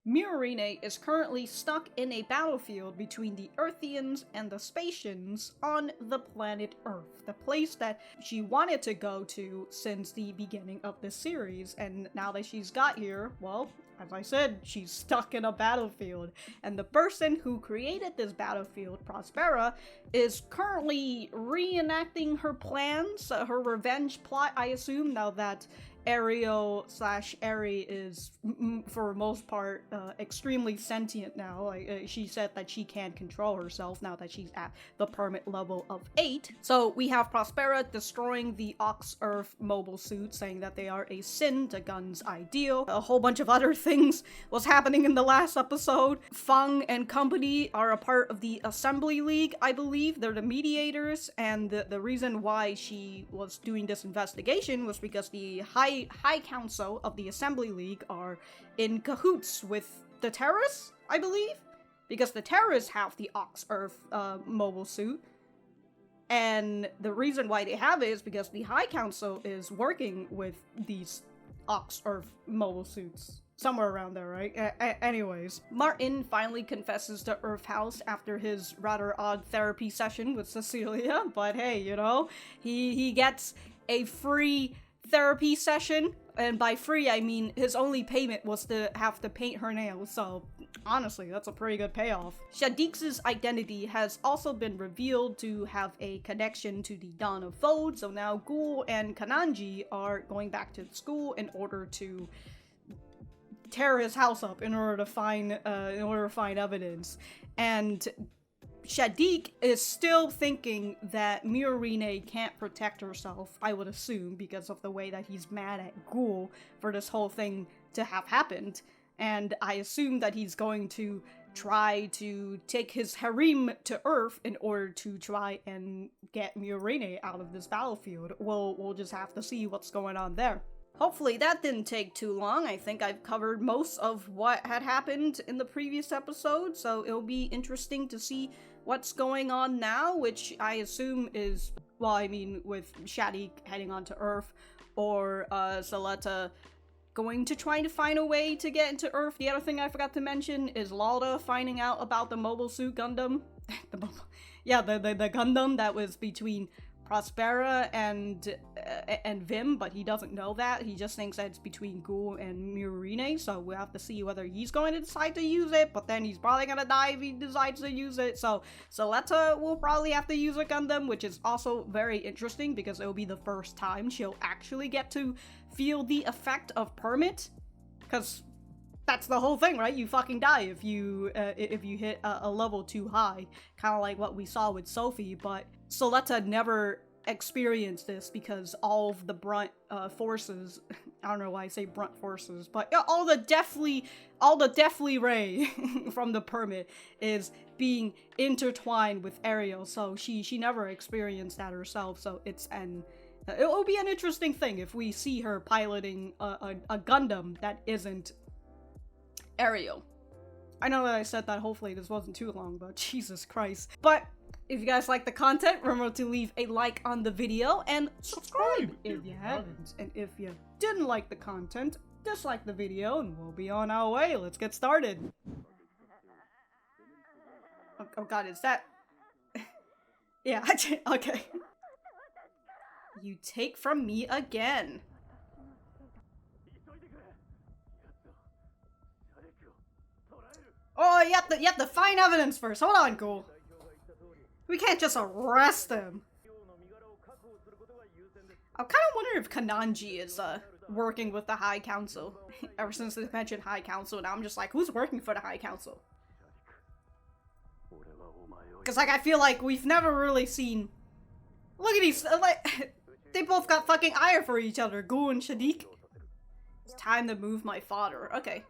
Miorine is currently stuck in a battlefield between the Earthians and the Spatians on the planet Earth, the place that she wanted to go to since the beginning of the series, and now that she's got here, well, as I said, she's stuck in a battlefield, and the person who created this battlefield, Prospera, is currently reenacting her plans, her revenge plot, I assume, now that Ariel/Eri is, for most part, extremely sentient now. Like, she said that she can't control herself now that she's at the permit level of 8. So we have Prospera destroying the Ox-Earth mobile suit, saying that they are a sin to Gun's ideal. A whole bunch of other things was happening in the last episode. El5n and company are a part of the Assembly League, I believe. They're the mediators, and the reason why she was doing this investigation was because the High Council of the Assembly League are in cahoots with the terrorists, I believe, because the terrorists have the Ox-Earth mobile suit, and the reason why they have it is because the High Council is working with these Ox-Earth mobile suits. Somewhere around there, right? Anyways, Martin finally confesses to Earth House after his rather odd therapy session with Ssecelia, but hey, you know, he gets a free therapy session, and by free I mean his only payment was to have to paint her nails, so honestly that's a pretty good payoff. Shaddiq's identity has also been revealed to have a connection to the Dawn of Vode, so now Guel and Kananji are going back to school in order to tear his house up in order to find evidence, and Shaddiq is still thinking that Miorine can't protect herself, I would assume, because of the way that he's mad at Guel for this whole thing to have happened, and I assume that he's going to try to take his harem to Earth in order to try and get Miorine out of this battlefield. We'll just have to see what's going on there. Hopefully that didn't take too long. I think I've covered most of what had happened in the previous episode, so it'll be interesting to see what's going on now, which I assume is, well, I mean, with Shaddiq heading onto Earth, or Suletta going to try to find a way to get into Earth. The other thing I forgot to mention is Lauda finding out about the Mobile Suit Gundam. the Gundam that was between Prospera and Vim, but he doesn't know that. He just thinks that it's between Guel and Miorine, so we'll have to see whether he's going to decide to use it, but then he's probably gonna die if he decides to use it, so Suletta will probably have to use a Gundam, which is also very interesting because it'll be the first time she'll actually get to feel the effect of permit, because that's the whole thing, right? You fucking die if you hit a level too high, kind of like what we saw with Sophie, but Suletta never experienced this because all of the brunt forces, I don't know why I say brunt forces, but all the deathly ray from the permit is being intertwined with Ariel, so she never experienced that herself, so it'll be an interesting thing if we see her piloting a Gundam that isn't Ariel. I know that I said that, hopefully this wasn't too long, but Jesus Christ. But if you guys like the content, remember to leave a like on the video and subscribe if you haven't. And if you didn't like the content, dislike the video and we'll be on our way. Let's get started. Oh god, is that... yeah, okay. You take from me again. Oh, you have to find evidence first. Hold on, Guel. We can't just arrest them. I'm kind of wondering if Kananji is working with the High Council. Ever since they mentioned High Council, now I'm just like, who's working for the High Council? Because, like, I feel like we've never really seen... Look at these, like, they both got fucking ire for each other, Guel and Shaddiq. It's time to move my father. Okay.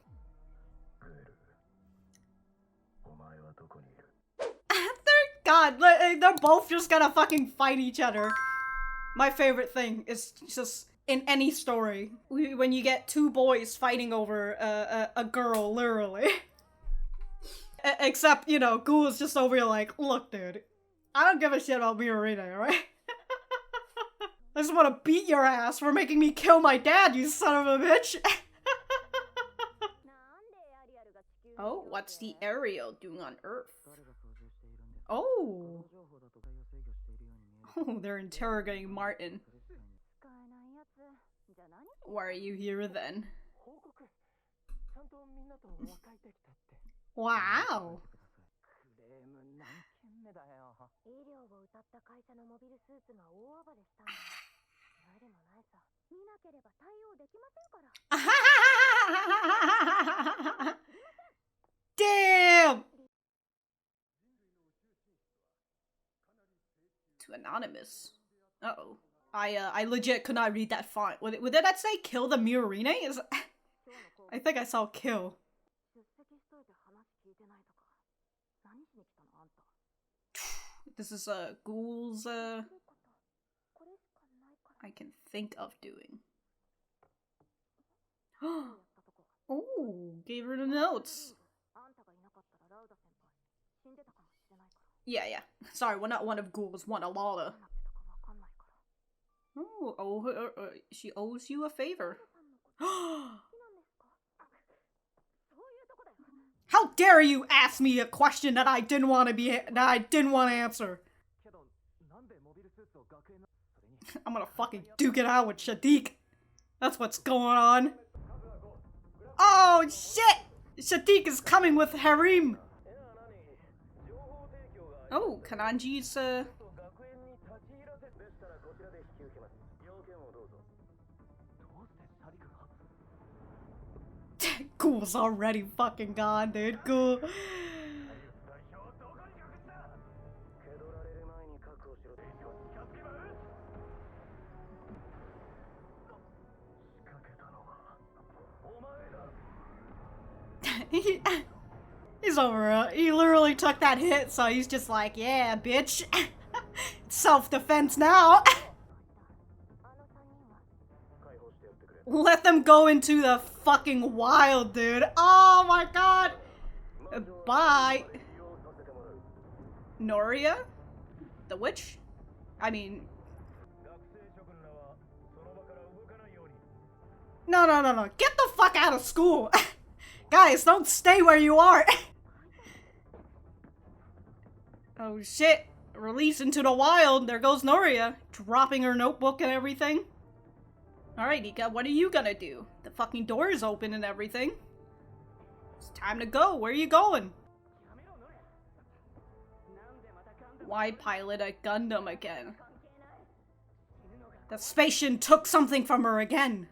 God, they're both just gonna fucking fight each other. My favorite thing is just in any story when you get two boys fighting over a girl, literally. Except, you know, Guel is just over here like, look, dude, I don't give a shit about Miorine, alright? I just want to beat your ass for making me kill my dad, you son of a bitch. Oh, what's the Ariel doing on Earth? Oh! Oh, they're interrogating Martin. Why are you here then? Wow! Damn! Too anonymous. Uh-oh. I legit could not read that font. What did that say? Kill the Miorine? I think I saw kill. This is Guel's I can think of doing. Oh, gave her the notes. Yeah. Sorry, we're not one of Guel's, one of Lauda. Oh, she owes you a favor. How dare you ask me a question that I didn't want to answer? I'm gonna fucking duke it out with Shaddiq. That's what's going on. Oh shit! Shaddiq is coming with harem. Oh, Kananji's Guel's already fucking gone, dude. Guel. He's over it. He literally took that hit, so he's just like, yeah, bitch. Self-defense now. Let them go into the fucking wild, dude. Oh my god. Bye. Norea? The witch? I mean... No. Get the fuck out of school. Guys, don't stay where you are. Oh shit. Release into the wild. There goes Norea. Dropping her notebook and everything. Alright, Nika, what are you gonna do? The fucking door is open and everything. It's time to go. Where are you going? Why pilot a Gundam again? The spaceship took something from her again.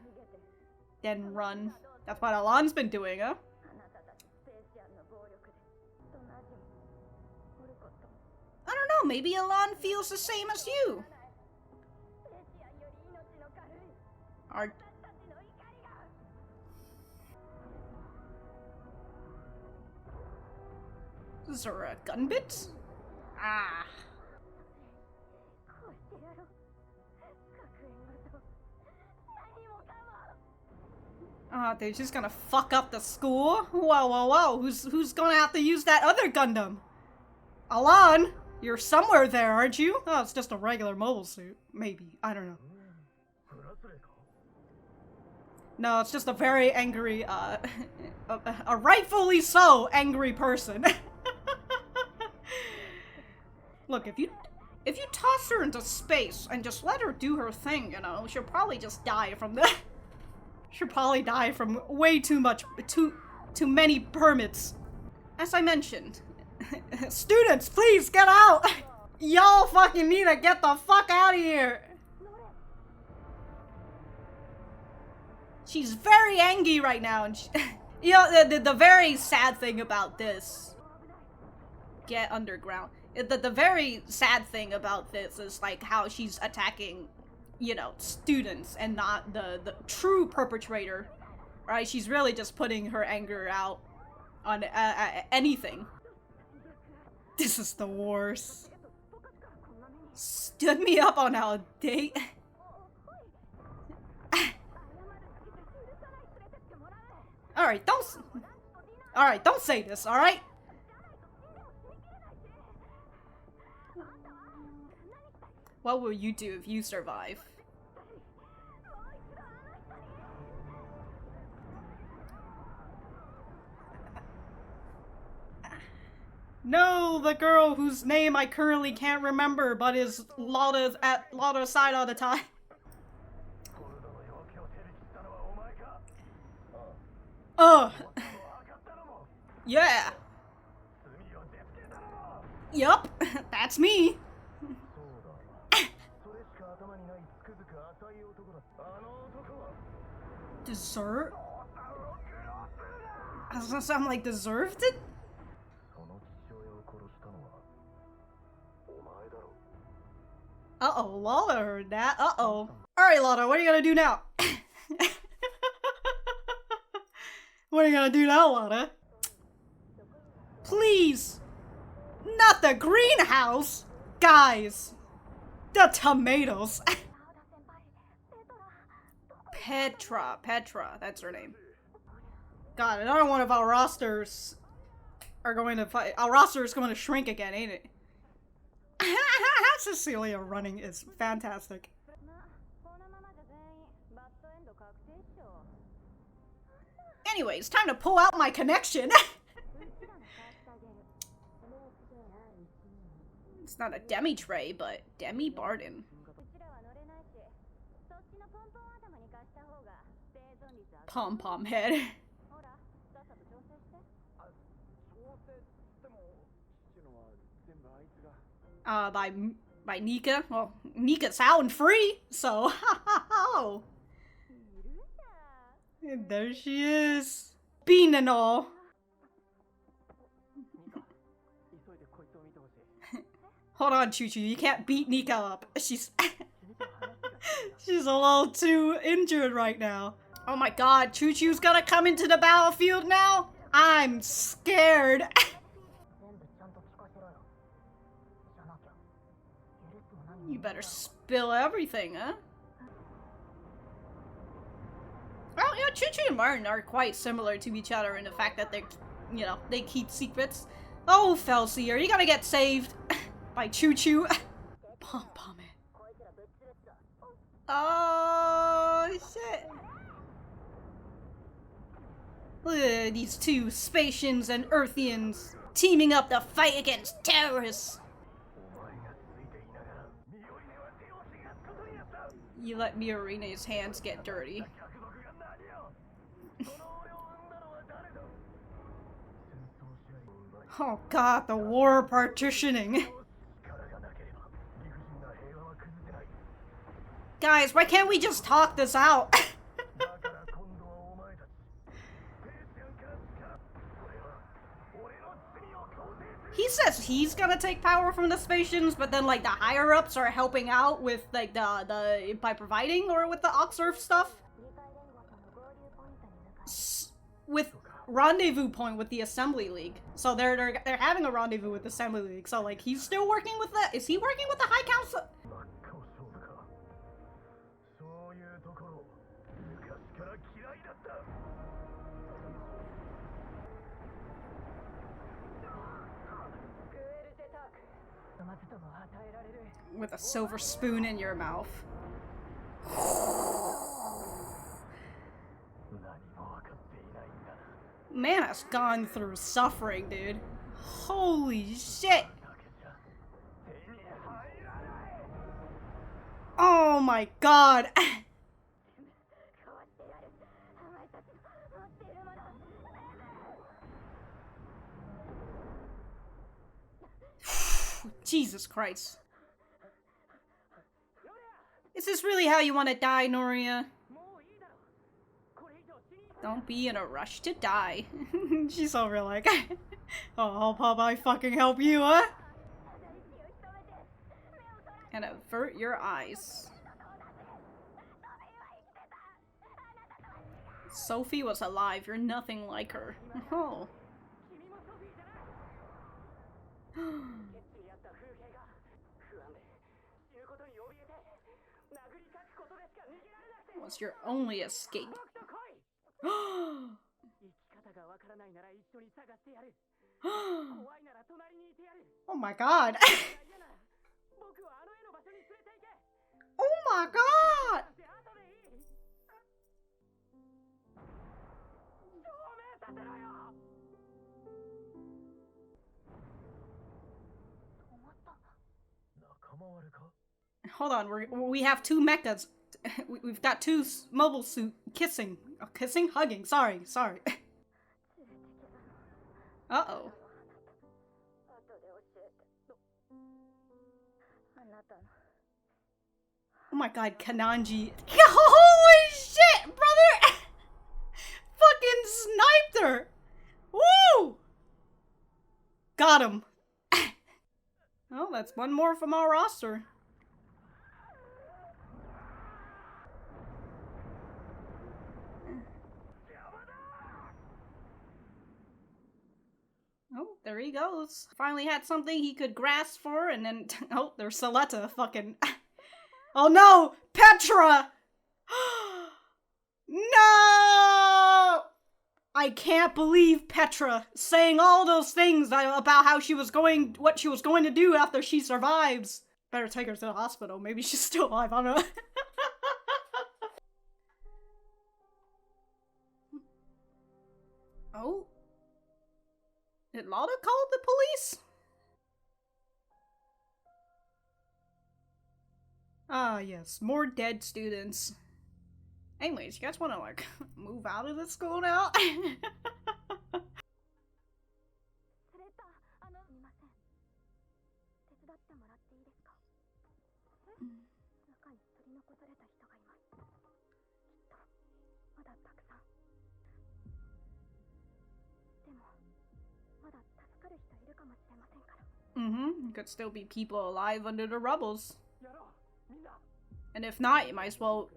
Then run. That's what Elan's been doing, huh? I don't know, maybe Elan feels the same as you. Is there a gun bit? Ah. They're just gonna fuck up the school? Whoa. Who's gonna have to use that other Gundam? Elan, you're somewhere there, aren't you? Oh, it's just a regular mobile suit. Maybe. I don't know. No, it's just a very angry, a rightfully so angry person. Look, if you toss her into space and just let her do her thing, you know, she'll probably just die from that. She'll probably die from way too many permits. As I mentioned, students, please get out! Y'all fucking need to get the fuck out of here! She's very angry right now, and you know, the very sad thing about this... Get underground. The very sad thing about this is, like, how she's attacking, you know, students and not the true perpetrator, right? She's really just putting her anger out on anything. This is the worst. Stood me up on our date. Alright, don't say this, alright? What will you do if you survive? No, the girl whose name I currently can't remember, but is Lauda's at Lauda's side all the time. Yeah. Yup, that's me. Deserve? Does that sound like deserved it? Uh-oh, Lauda heard that. Uh-oh. Alright, Lauda, what are you gonna do now? What are you gonna do now, Lauda? Please! Not the greenhouse! Guys! The tomatoes! Petra, that's her name. God, another one of our rosters are going to fight. Our roster is going to shrink again, ain't it? Ssecelia running is fantastic. Anyways, time to pull out my connection. It's not a demi tray, but demi Barden. Pom-pom head. By Nika. Well, Nika's out and free, so and there she is. Bean and all. Hold on, Choo-Choo, you can't beat Nika up. She's she's a little too injured right now. Oh my god, Choo-Choo's gonna come into the battlefield now? I'm scared. You better spill everything, huh? Well, you know, Choo-Choo and Martin are quite similar to each other in the fact that they're, you know, they keep secrets. Oh, Felsier, you gotta get saved by Choo-Choo. Pom-pom it. Oh, shit. Look at these two Spatians and Earthians teaming up to fight against terrorists. You let Miorine's hands get dirty. Oh god, the war partitioning. Guys, why can't we just talk this out? He says he's gonna take power from the Spatians, but then like the higher ups are helping out with like by providing or with the Oxurf stuff. With rendezvous point with the Assembly League. So they're having a rendezvous with the Assembly League. So like he's still working with the is he working with the High Council? With a silver spoon in your mouth. Man has gone through suffering, dude. Holy shit! Oh my god! Jesus Christ. Is this really how you want to die, Norea? Don't be in a rush to die. She's over like, oh, how about I fucking help you, huh? And avert your eyes. Sophie was alive, you're nothing like her. Oh. Was your only escape. Oh my god. Oh my god. Hold on, we have two mechas. We've got two mobile suit kissing. Oh, kissing? Hugging. Sorry. Uh-oh. Oh my god, Kananji. Holy shit, brother! Fucking sniped her! Woo! Got him. Oh, that's one more from our roster. Oh, there he goes. Finally had something he could grasp for, and then oh, there's Suletta fucking. Oh no! Petra! No! I can't believe Petra saying all those things about how she was going, what she was going to do after she survives. Better take her to the hospital. Maybe she's still alive. I don't know. Oh? Did Lauda call the police? Ah, yes. More dead students. Anyways, you guys want to, like, move out of this school now? Could still be people alive under the rubbles. And if not, you might as well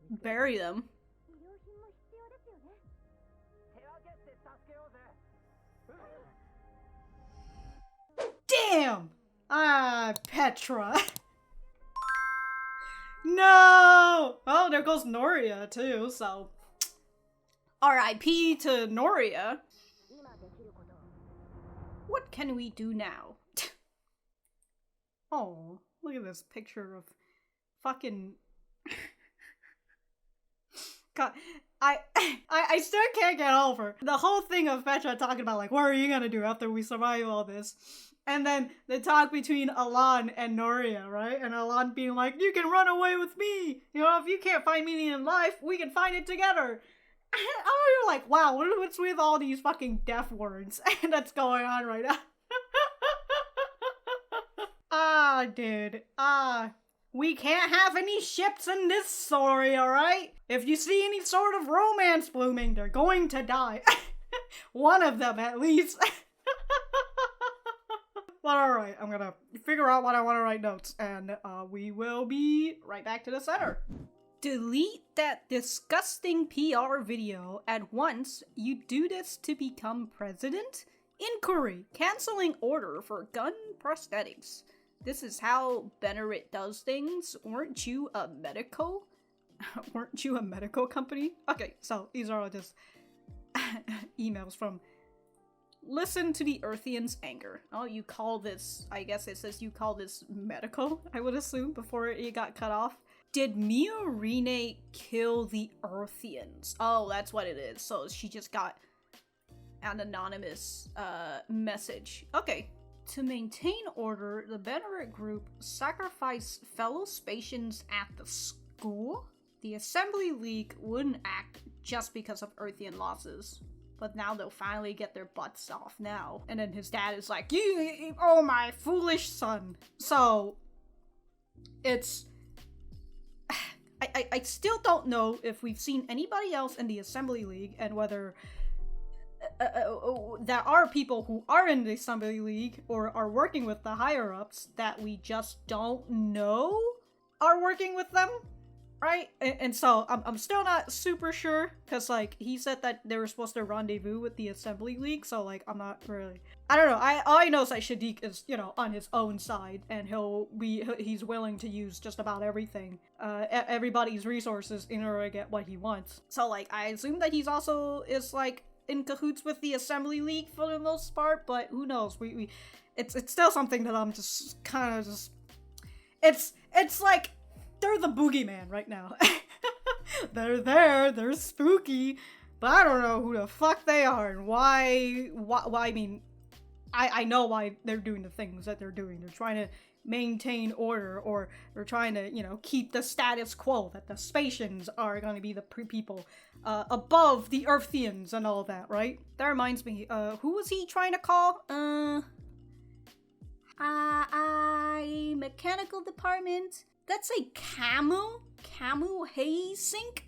bury them. Damn! Ah, Petra. No! Oh, there goes Norea too, so. R.I.P. to Norea. What can we do now? Oh, look at this picture of fucking. God, I still can't get over the whole thing of Petra talking about, like, what are you gonna do after we survive all this? And then the talk between Elan and Norea, right? And Elan being like, you can run away with me! You know, if you can't find meaning in life, we can find it together! I'm like, wow, what's with all these fucking death words that's going on right now? Dude. We can't have any ships in this story, alright? If you see any sort of romance blooming, they're going to die. One of them, at least. But alright, I'm gonna figure out what I want to write notes, and we will be right back to the center. Delete that disgusting PR video at once. You do this to become president? Inquiry. Canceling order for gun prosthetics. This is how Benerit does things. Weren't you a medico? Weren't you a medical company? Okay, so these are all just emails from listen to the Earthian's anger. Oh, you call this, I guess it says you call this medical, I would assume, before it got cut off. Did Miorine kill the Earthians? Oh, that's what it is. So she just got an anonymous message. Okay. To maintain order, the Benerit group sacrificed fellow Spatians at the school? The Assembly League wouldn't act just because of Earthian losses. But now they'll finally get their butts off now. And then his dad is like, you, oh my foolish son. So, it's... I still don't know if we've seen anybody else in the Assembly League and whether there are people who are in the Assembly League or are working with the higher-ups that we just don't know are working with them, right? And so I'm still not super sure, because, like, he said that they were supposed to rendezvous with the Assembly League, so, like, I'm not really... I don't know, all I know is that Shaddiq is, you know, on his own side, and he's willing to use just about everything, everybody's resources in order to get what he wants. So, like, I assume that he's also is, like, in cahoots with the Assembly League for the most part, but who knows? It's still something that I'm just kind of just... It's like, they're the boogeyman right now. They're there, they're spooky, but I don't know who the fuck they are and why I mean, I know why they're doing the things that they're doing. They're trying to maintain order, or they're trying to, you know, keep the status quo, that the Spatians are going to be the people above the Earthians and all that, right? That reminds me, who was he trying to call? Mechanical department. That's a Camu Haysink?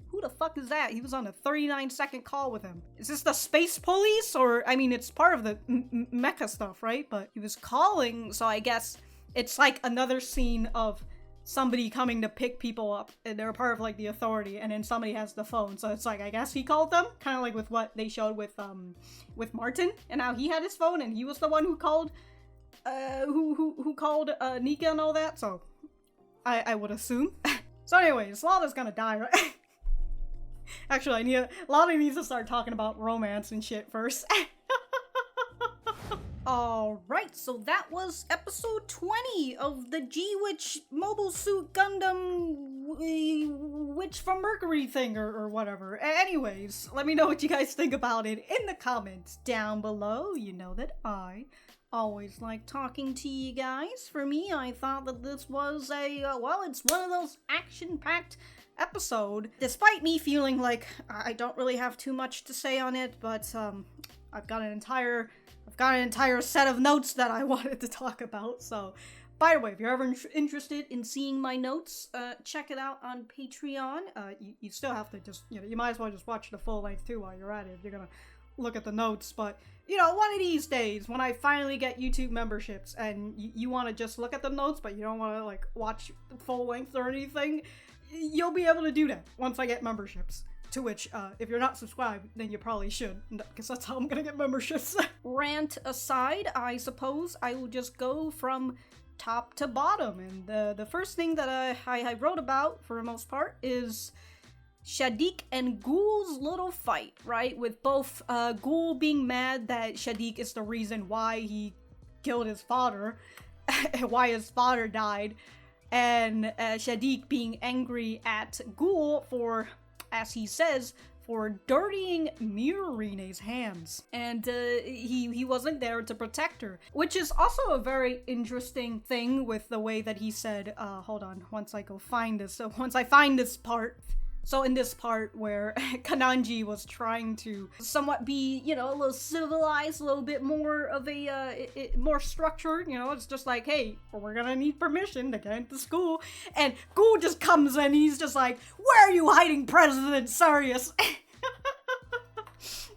Who the fuck is that? He was on a 39-second call with him. Is this the space police? Or, I mean, it's part of the mecha stuff, right? But he was calling, so I guess it's like another scene of somebody coming to pick people up, and they're part of like the authority, and then somebody has the phone. So it's like, I guess he called them, kind of like with what they showed with Martin, and how he had his phone, and he was the one who called, who called Nika and all that. So I would assume. So anyways, Lauda's gonna die, right? Actually, Lauda needs to start talking about romance and shit first. Alright, so that was episode 20 of the G-Witch Mobile Suit Gundam Witch from Mercury thing, or whatever. Anyways, let me know what you guys think about it in the comments down below. You know that I always like talking to you guys. For me, I thought that this was well, it's one of those action-packed episode, despite me feeling like I don't really have too much to say on it, but I've got an entire set of notes that I wanted to talk about. So by the way, if you're ever interested in seeing my notes, check it out on Patreon. You still have to just, you might as well just watch the full length too while you're at it if you're gonna look at the notes. But one of these days when I finally get YouTube memberships and you want to just look at the notes but you don't want to like watch the full length or anything, you'll be able to do that once I get memberships. To which, if you're not subscribed, then you probably should, because that's how I'm gonna get memberships. Rant aside, I suppose I will just go from top to bottom. And the first thing that I wrote about, for the most part, is Shaddiq and Guel's little fight, right? With both Guel being mad that Shaddiq is the reason why he killed his father, why his father died, and Shaddiq being angry at Guel for, as he says, for dirtying Miorine's hands. And he wasn't there to protect her, which is also a very interesting thing with the way that he said, hold on, once I find this part. So in this part where Kananji was trying to somewhat be, a little civilized, a little bit more of a, more structured, it's just like, hey, we're gonna need permission to get into school. And Guel just comes in, he's just like, where are you hiding President Sirius?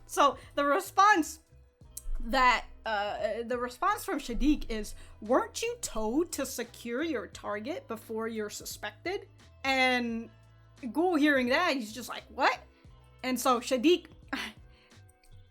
So the response from Shaddiq is, weren't you told to secure your target before you're suspected? And Guel hearing that, he's just like, what? And so Shaddiq,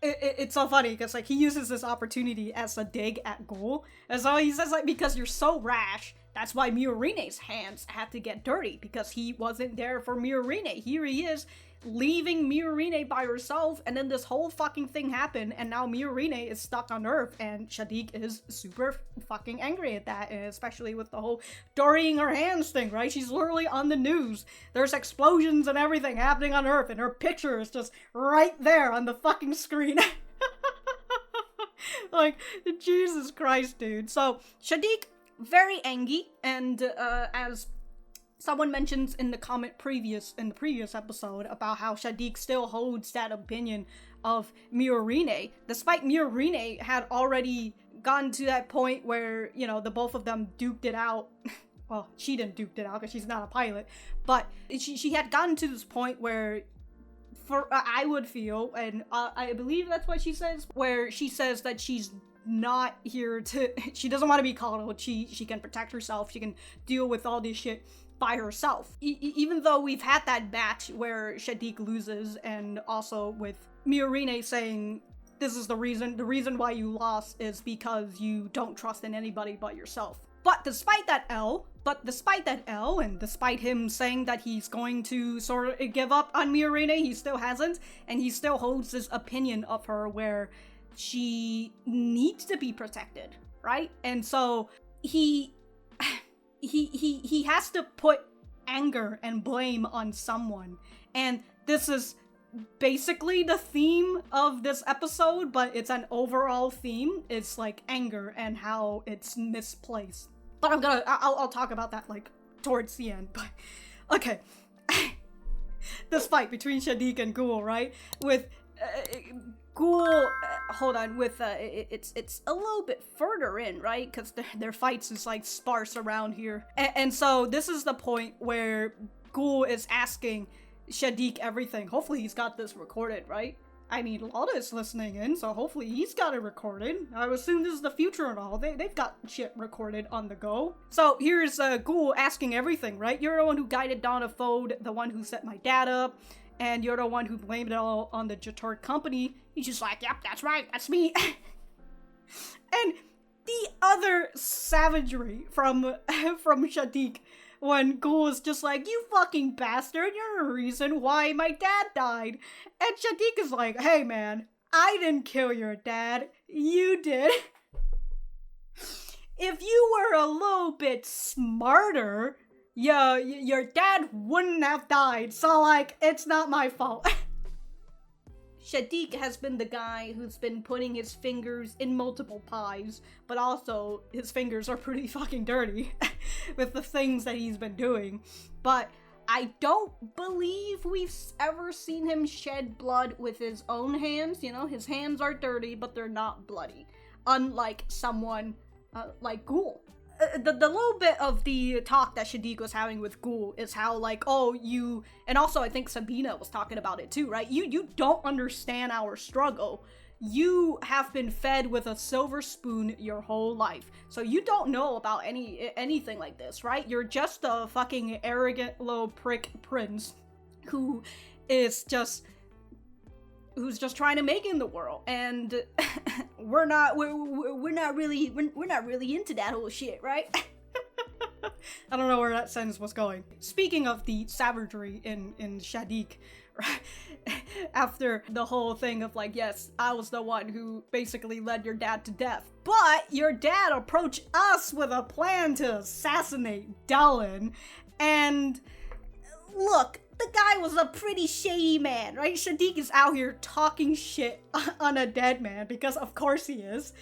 it's so funny because like he uses this opportunity as a dig at Guel, and so he says like, because you're so rash, that's why Miorine's hands had to get dirty, because he wasn't there for Miorine. Here he is leaving Miorine by herself, and then this whole fucking thing happened, and now Miorine is stuck on Earth, and Shaddiq is super fucking angry at that, and especially with the whole dirtying her hands thing, right? She's literally on the news. There's explosions and everything happening on Earth, and her picture is just right there on the fucking screen. Like, Jesus Christ, dude. So, Shaddiq, very angry, and as someone mentions in the previous episode about how Shaddiq still holds that opinion of Miorine, despite Miorine had already gotten to that point where, the both of them duked it out. Well, she didn't duke it out because she's not a pilot, but she had gotten to this point where, I would feel, and I believe that's what she says, where she says that she's not here she doesn't want to be coddled. She can protect herself. She can deal with all this shit by herself. Even though we've had that match where Shaddiq loses, and also with Miorine saying, this is the reason why you lost is because you don't trust in anybody but yourself. But despite that L, and despite him saying that he's going to sort of give up on Miorine, he still hasn't, and he still holds this opinion of her where she needs to be protected, right? And so he has to put anger and blame on someone, and this is basically the theme of this episode, but it's an overall theme. It's like anger and how it's misplaced. But I'll talk about that like towards the end. But okay, this fight between Shaddiq and Guel, right? With Guel, hold on, with it's a little bit further in, right? Because their fights is like sparse around here, and so this is the point where Guel is asking Shaddiq everything. Hopefully he's got this recorded, right? I mean, Lauda is listening in, so hopefully he's got it recorded. I would assume this is the future and all. They've got shit recorded on the go. So here's Guel asking everything, right? You're the one who guided Dawn of Fode, the one who set my dad up, and you're the one who blamed it all on the Jator company. He's just like, yep, that's right, that's me. And the other savagery from Shaddiq, when Guel is just like, you fucking bastard, you're the reason why my dad died. And Shaddiq is like, hey man, I didn't kill your dad, you did. If you were a little bit smarter, your dad wouldn't have died, so like, it's not my fault. Shaddiq has been the guy who's been putting his fingers in multiple pies, but also his fingers are pretty fucking dirty with the things that he's been doing. But I don't believe we've ever seen him shed blood with his own hands. You know, his hands are dirty, but they're not bloody. Unlike someone like Guel. The little bit of the talk that Shaddiq was having with Guel is how like, oh, you, and also I think Sabina was talking about it too, right? You don't understand our struggle. You have been fed with a silver spoon your whole life, so you don't know about anything like this, right? You're just a fucking arrogant little prick prince who's just trying to make it in the world, and we're not really into that whole shit, right? I don't know where that sentence was going. Speaking of the savagery in Shaddiq, right? After the whole thing of like, yes, I was the one who basically led your dad to death, but your dad approached us with a plan to assassinate Elan, and look, the guy was a pretty shady man, right? Shaddiq is out here talking shit on a dead man, because of course he is.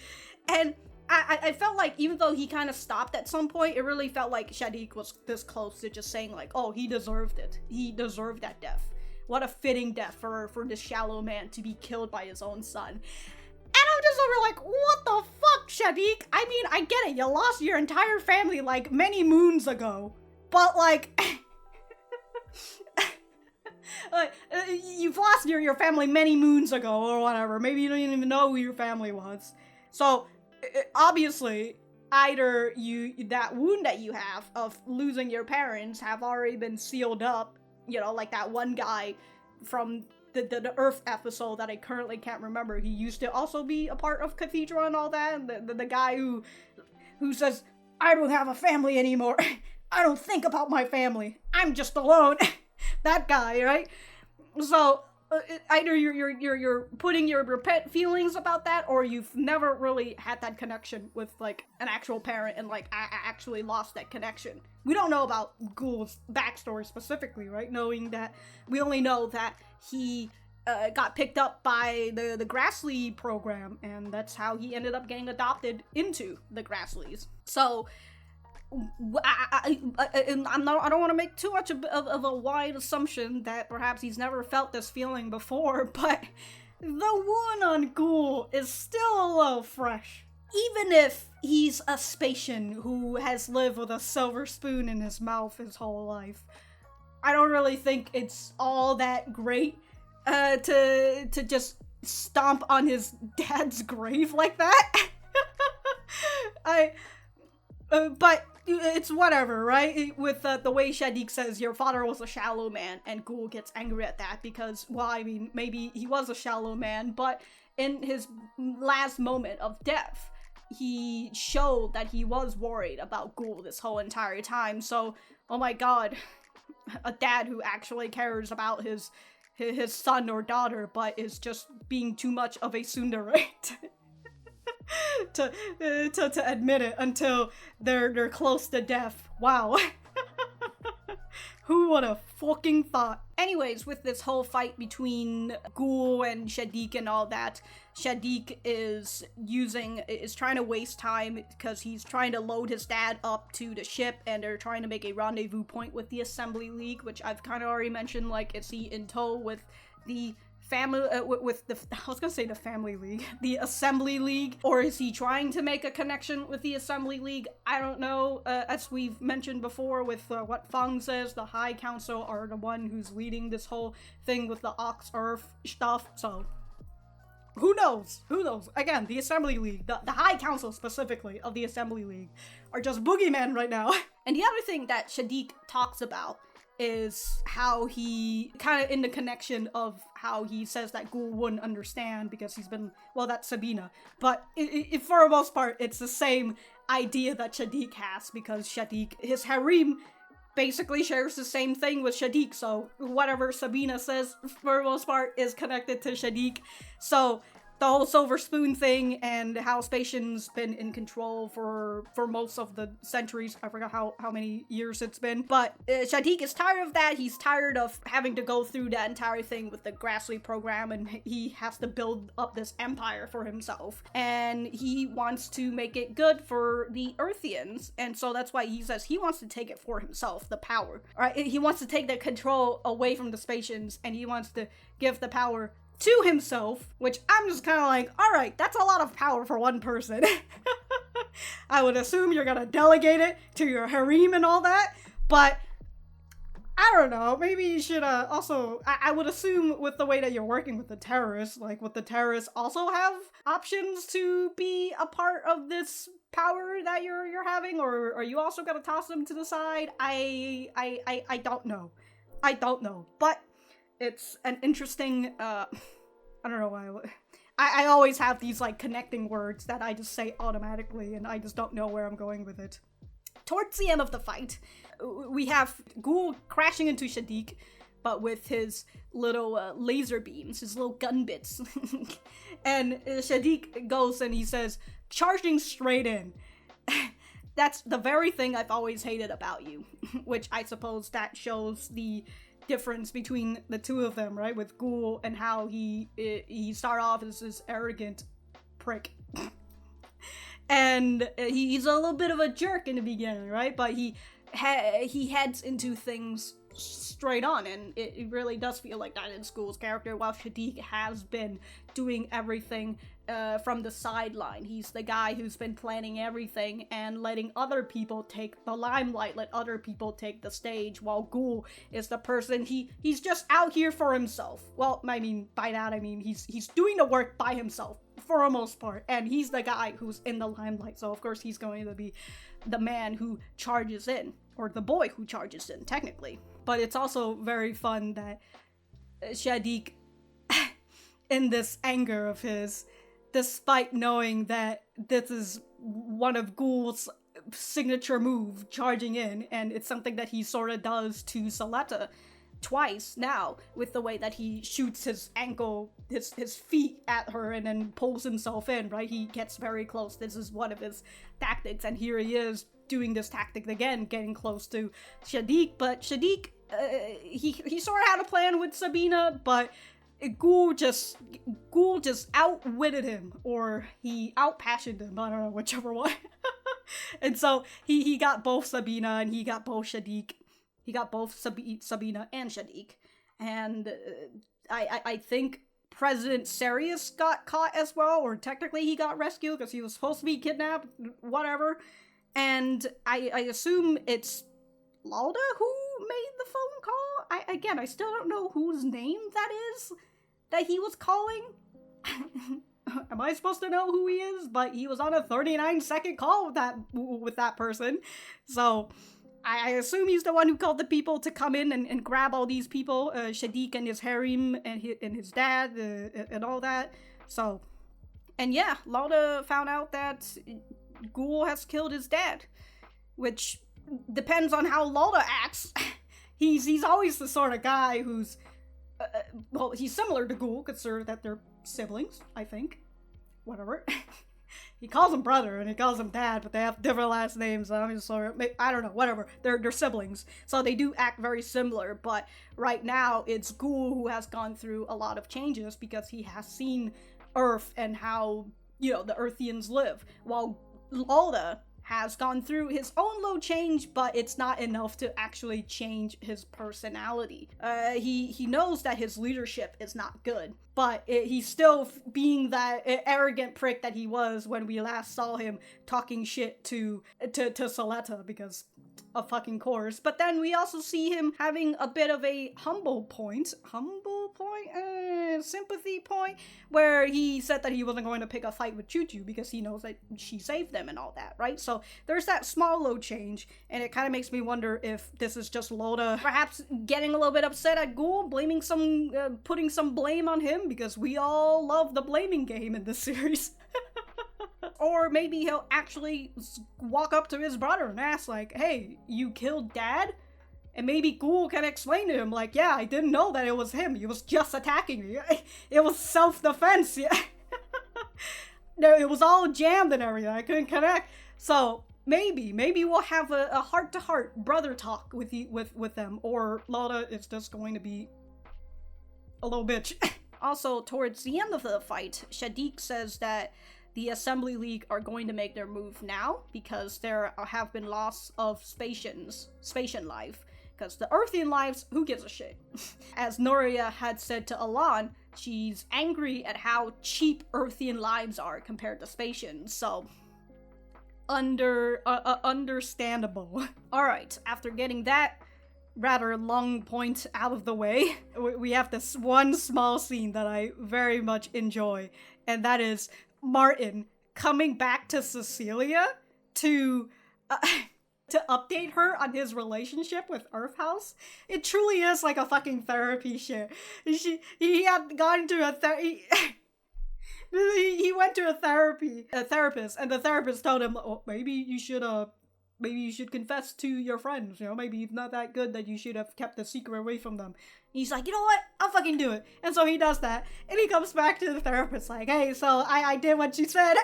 And I felt like even though he kind of stopped at some point, it really felt like Shaddiq was this close to just saying like, oh, he deserved it. He deserved that death. What a fitting death for this shallow man to be killed by his own son. And I'm just over like, what the fuck, Shaddiq? I mean, I get it. You lost your entire family like many moons ago. But like... you've lost your family many moons ago or whatever. Maybe you don't even know who your family was. So obviously either that wound that you have of losing your parents have already been sealed up, you know, like that one guy from the Earth episode that I currently can't remember. He used to also be a part of Cathedral and all that, and the guy who says, I don't have a family anymore. I don't think about my family. I'm just alone. That guy, right? So either you're putting your pet feelings about that, or you've never really had that connection with like an actual parent and like actually lost that connection. We don't know about Guel's backstory specifically, right? We only know that he got picked up by the Grassly program, and that's how he ended up getting adopted into the Grasslys. So I don't want to make too much of a wide assumption that perhaps he's never felt this feeling before, but the wound on Guel is still a little fresh. Even if he's a Spacian who has lived with a silver spoon in his mouth his whole life, I don't really think it's all that great to just stomp on his dad's grave like that. But it's whatever, right? With the way Shaddiq says your father was a shallow man, and Guel gets angry at that because, well, I mean, maybe he was a shallow man, but in his last moment of death, he showed that he was worried about Guel this whole entire time. So, oh my god, a dad who actually cares about his son or daughter, but is just being too much of a tsundere to admit it until they're close to death. Wow. Who would have fucking thought? anyways, with this whole fight between Guel and Shaddiq and all that, Shaddiq is trying to waste time because he's trying to load his dad up to the ship, and they're trying to make a rendezvous point with the Assembly League, which I've kind of already mentioned. Like, is he in tow with the family, I was gonna say the Family League, the Assembly League, or is he trying to make a connection with the Assembly League? I don't know. As we've mentioned before with what Feng says, the High Council are the one who's leading this whole thing with the Ox Earth stuff, so who knows? Who knows? Again, the Assembly League, the High Council specifically of the Assembly League, are just boogeymen right now. And the other thing that Shaddiq talks about is how he kind of in the connection of how he says that Guel wouldn't understand because he's been, well, that's Sabina, but for the most part it's the same idea that Shaddiq has, because Shaddiq, his harem basically shares the same thing with Shaddiq, so whatever Sabina says for the most part is connected to Shaddiq. So the whole silver spoon thing and how Spacian's been in control for most of the centuries. I forgot how many years it's been. But Shaddiq is tired of that. He's tired of having to go through that entire thing with the Grassley program, and he has to build up this empire for himself. And he wants to make it good for the Earthians. And so that's why he says he wants to take it for himself, the power. Right? He wants to take the control away from the Spacians, and he wants to give the power to himself, which I'm just kind of like, alright, that's a lot of power for one person. I would assume you're gonna delegate it to your harem and all that, but I don't know, maybe you should also, I would assume with the way that you're working with the terrorists, like would the terrorists also have options to be a part of this power that you're having, or are you also gonna toss them to the side? I don't know. I don't know, but it's an interesting, I don't know why, I always have these, like, connecting words that I just say automatically, and I just don't know where I'm going with it. Towards the end of the fight, we have Guel crashing into Shaddiq, but with his little laser beams, his little gun bits. And Shaddiq goes and he says, charging straight in. That's the very thing I've always hated about you, which I suppose that shows the difference between the two of them, right? With Guel and how he started off as this arrogant prick. And he's a little bit of a jerk in the beginning, right? But he heads into things straight on, and it really does feel like that in Guel's character, while Shaddiq has been doing everything from the sideline. He's the guy who's been planning everything and letting other people take the limelight, let other people take the stage, while Guel is the person, he's just out here for himself. Well, I mean, by that I mean he's doing the work by himself for the most part, and he's the guy who's in the limelight, so of course he's going to be the man who charges in, or the boy who charges in, technically. But it's also very fun that Shaddiq, in this anger of his, despite knowing that this is one of Guel's signature move, charging in, and it's something that he sort of does to Suletta twice now, with the way that he shoots his ankle, his feet at her and then pulls himself in, right? He gets very close. This is one of his tactics, and here he is doing this tactic again, getting close to Shaddiq. But Shaddiq, he sort of had a plan with Sabina, but Guel just outwitted him, or he outpassioned him, I don't know, whichever one. And so he got both Sabina and he got both Shaddiq. He got both Sabina and Shaddiq. And I think President Sirius got caught as well, or technically he got rescued because he was supposed to be kidnapped, whatever. And I assume it's Lauda who made the phone call? I still don't know whose name that is that he was calling. Am I supposed to know who he is? But he was on a 39-second call with that person. So I assume he's the one who called the people to come in and grab all these people, Shaddiq and his harem and his dad and all that. So, and yeah, Lauda found out that Guel has killed his dad, which depends on how Lauda acts. He's always the sort of guy who's, well, he's similar to Guel, considering that they're siblings, I think. Whatever. he calls him brother and he calls him dad, but they have different last names. I don't know, whatever. They're siblings, so they do act very similar. But right now, it's Guel who has gone through a lot of changes because he has seen Earth and how, you know, the Earthians live, while Lauda has gone through his own low change, but it's not enough to actually change his personality. He knows that his leadership is not good, but he's still being that arrogant prick that he was when we last saw him talking shit to Suletta, because of fucking course. But then we also see him having a bit of a sympathy point, where he said that he wasn't going to pick a fight with Choo-Choo because he knows that she saved them and all that, right? So there's that small low change, and it kind of makes me wonder if this is just Lauda perhaps getting a little bit upset at Guel, putting some blame on him, because we all love the blaming game in this series. Or maybe he'll actually walk up to his brother and ask, like, hey, you killed Dad? And maybe Guel can explain to him, like, yeah, I didn't know that it was him. He was just attacking me. It was self-defense. Yeah. No, it was all jammed and everything. I couldn't connect. So maybe we'll have a heart-to-heart brother talk with them. Or Lauda is just going to be a little bitch. Also, towards the end of the fight, Shaddiq says that the Assembly League are going to make their move now because there have been loss of Ssecelia life. Because the Earthian lives, who gives a shit? As Norea had said to Elan, she's angry at how cheap Earthian lives are compared to Ssecelia, so understandable. Alright, after getting that rather long point out of the way, we have this one small scene that I very much enjoy, and that is Martin coming back to Ssecelia to update her on his relationship with Earth House. It truly is like a fucking therapy shit. He had gone to he went to a therapist, and the therapist told him, oh, maybe you should confess to your friends, you know, maybe it's not that good that you should have kept the secret away from them. He's like, you know what, I'll fucking do it. And so he does that, and he comes back to the therapist like, hey, so I did what you said.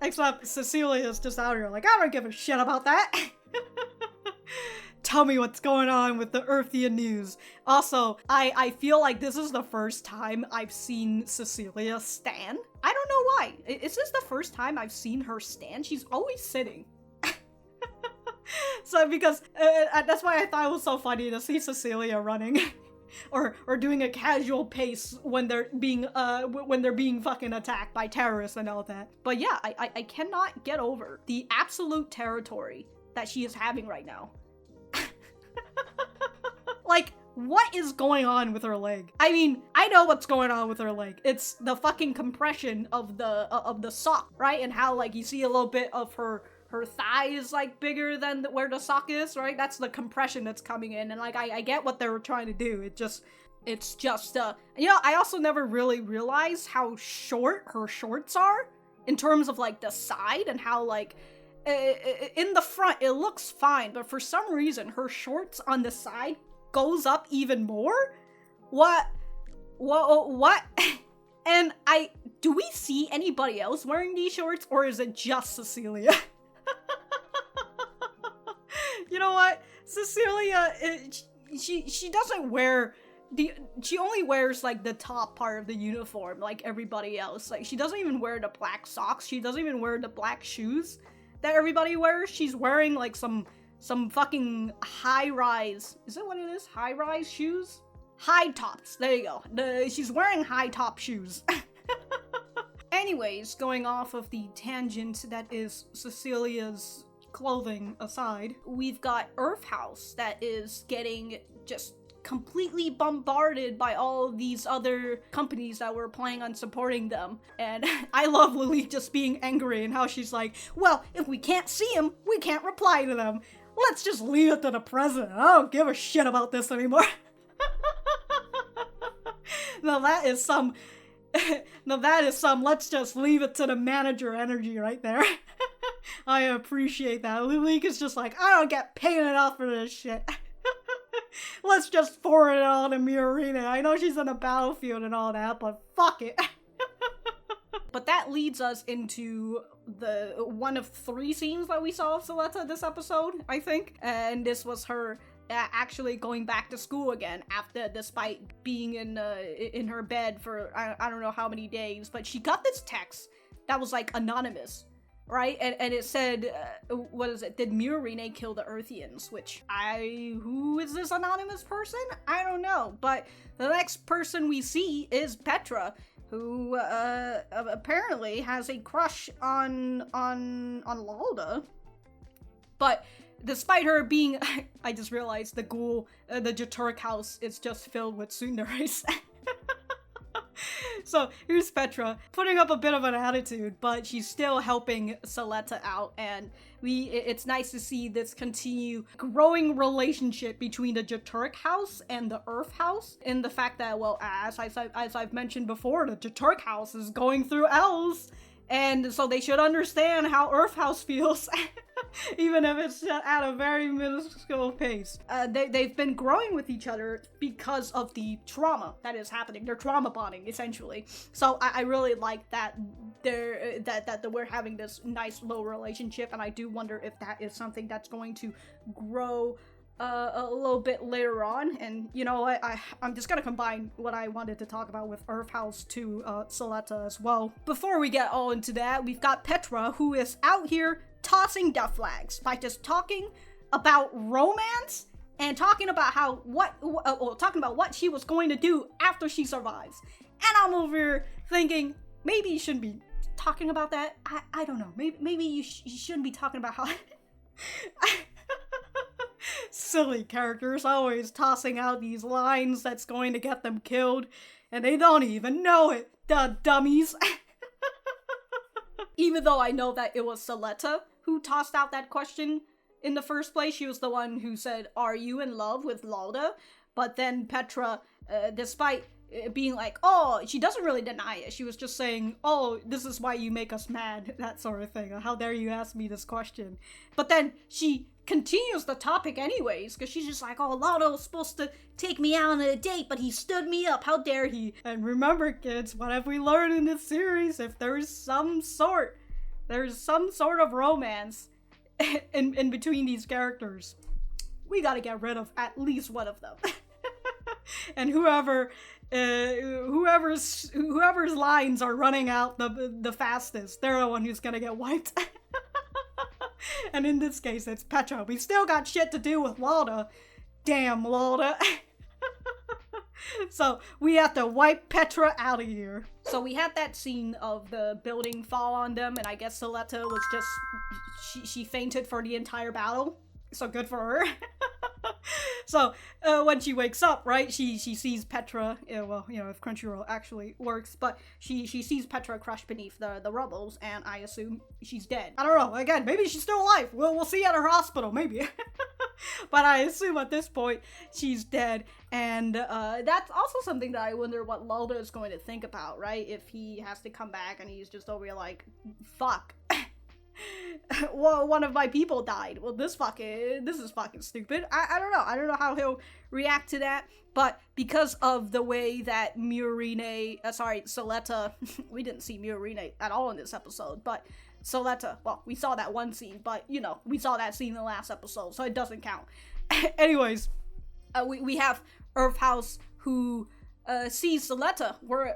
Except Ssecelia is just out here like, I don't give a shit about that. Tell me what's going on with the Earthian news. Also, I feel like this is the first time I've seen Ssecelia stand. I don't know why. Is this the first time I've seen her stand? She's always sitting. So because that's why I thought it was so funny to see Ssecelia running. or doing a casual pace when they're being fucking attacked by terrorists and all that. But yeah, I cannot get over the absolute territory that she is having right now. Like, what is going on with her leg? I mean, I know what's going on with her leg. It's the fucking compression of the sock, right? And how, like, you see a little bit of her thigh is, like, bigger than where the sock is, right? That's the compression that's coming in. And, like, I get what they were trying to do. It's just, you know, I also never really realized how short her shorts are in terms of, like, the side, and how, like, in the front, it looks fine, but for some reason, her shorts on the side goes up even more? What? And do we see anybody else wearing these shorts, or is it just Ssecelia? You know what? Ssecelia, she doesn't wear she only wears, like, the top part of the uniform like everybody else. Like, she doesn't even wear the black socks. She doesn't even wear the black shoes that everybody wears. She's wearing, like, some fucking high-rise, is that what it is? High-rise shoes? High tops, there you go. She's wearing high top shoes. Anyways, going off of the tangent that is Ssecelia's clothing aside, we've got Earth House that is getting just completely bombarded by all these other companies that were planning on supporting them. And I love Lilique just being angry and how she's like, well, if we can't see them, we can't reply to them. Let's just leave it to the president. I don't give a shit about this anymore. Now that is some let's just leave it to the manager energy right there. I appreciate that. Lilique is just like, I don't get paid enough for this shit. Let's just forward it all to Miorine. I know she's on the battlefield and all that, but fuck it. But that leads us into the one of 3 scenes that we saw of Suletta this episode, I think. And this was her actually going back to school again despite being in her bed for I don't know how many days. But she got this text that was like anonymous, right? And it said, what is it? Did Miorine kill the Earthians? Which who is this anonymous person? I don't know. But the next person we see is Petra, who apparently has a crush on Lauda. But despite her being, I just realized the Jeturk house is just filled with tsunderes. So here's Petra putting up a bit of an attitude, but she's still helping Suletta out, and it's nice to see this continue growing relationship between the Jeturk house and the Earth house, in the fact that, well, as I've mentioned before, the Jeturk house is going through L's, and so they should understand how Earth house feels. Even if it's at a very minuscule pace. They've been growing with each other because of the trauma that is happening. They're trauma bonding, essentially. So I really like that we're having this nice low relationship, and I do wonder if that is something that's going to grow a little bit later on. And you know what, I'm just gonna combine what I wanted to talk about with Earth House to Suletta as well. Before we get all into that, we've got Petra, who is out here tossing death flags by just talking about romance and talking about talking about what she was going to do after she survives. And I'm over here thinking, maybe you shouldn't be talking about that. I don't know. Maybe you shouldn't be talking about how silly characters always tossing out these lines that's going to get them killed, and they don't even know it, the dummies. Even though I know that it was Suletta who tossed out that question in the first place. She was the one who said, "Are you in love with Lauda?" But then Petra, despite being like, oh, she doesn't really deny it. She was just saying, oh, this is why you make us mad, that sort of thing. How dare you ask me this question? But then she continues the topic anyways, because she's just like, oh, Lauda was supposed to take me out on a date, but he stood me up. How dare he? And remember, kids, what have we learned in this series? If there's some sort of romance in between these characters, we gotta get rid of at least one of them. And whoever's lines are running out the fastest, they're the one who's gonna get wiped. And in this case, it's Petra. We still got shit to do with Lauda. Damn, Lauda. So we have to wipe Petra out of here. So we had that scene of the building fall on them, and I guess Suletta was just, she fainted for the entire battle. So good for her. So when she wakes up, right, she sees Petra, well, you know, if Crunchyroll actually works, but she sees Petra crushed beneath the rubbles, and I assume she's dead. I don't know, again, maybe she's still alive. We'll see at her hospital, maybe. But I assume at this point she's dead, and that's also something that I wonder what Lauda is going to think about, right? If he has to come back and he's just over here like, fuck. Well, one of my people died. Well, this is fucking stupid. I don't know. I don't know how he'll react to that. But because of the way that Suletta, we didn't see Miorine at all in this episode, but Suletta, well, we saw that one scene, but, you know, we saw that scene in the last episode, so it doesn't count. Anyways, we have Earth House, who sees Suletta. We're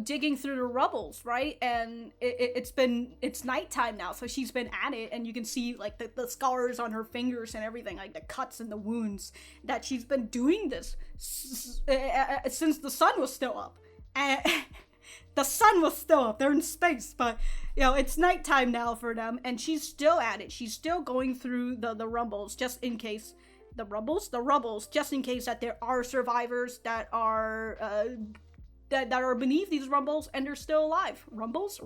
digging through the rubbles, right? And it's nighttime now, so she's been at it, and you can see like the scars on her fingers and everything, like the cuts and the wounds, that she's been doing this since the sun was still up. And the sun was still up. They're in space, but you know, it's nighttime now for them, and she's still at it. She's still going through the rumbles, just in case. The rubbles, just in case that there are survivors that are that are beneath these rumbles and they're still alive. Rubbles.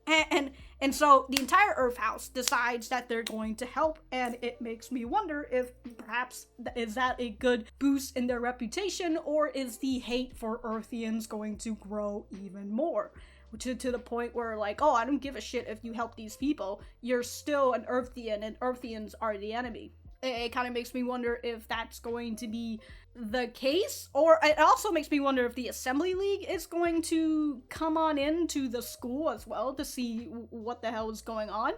And so the entire Earth House decides that they're going to help, and it makes me wonder if perhaps is that a good boost in their reputation, or is the hate for Earthians going to grow even more? To the point where, like, oh, I don't give a shit if you help these people. You're still an Earthian, and Earthians are the enemy. It kind of makes me wonder if that's going to be the case, or it also makes me wonder if the Assembly League is going to come on into the school as well to see what the hell is going on.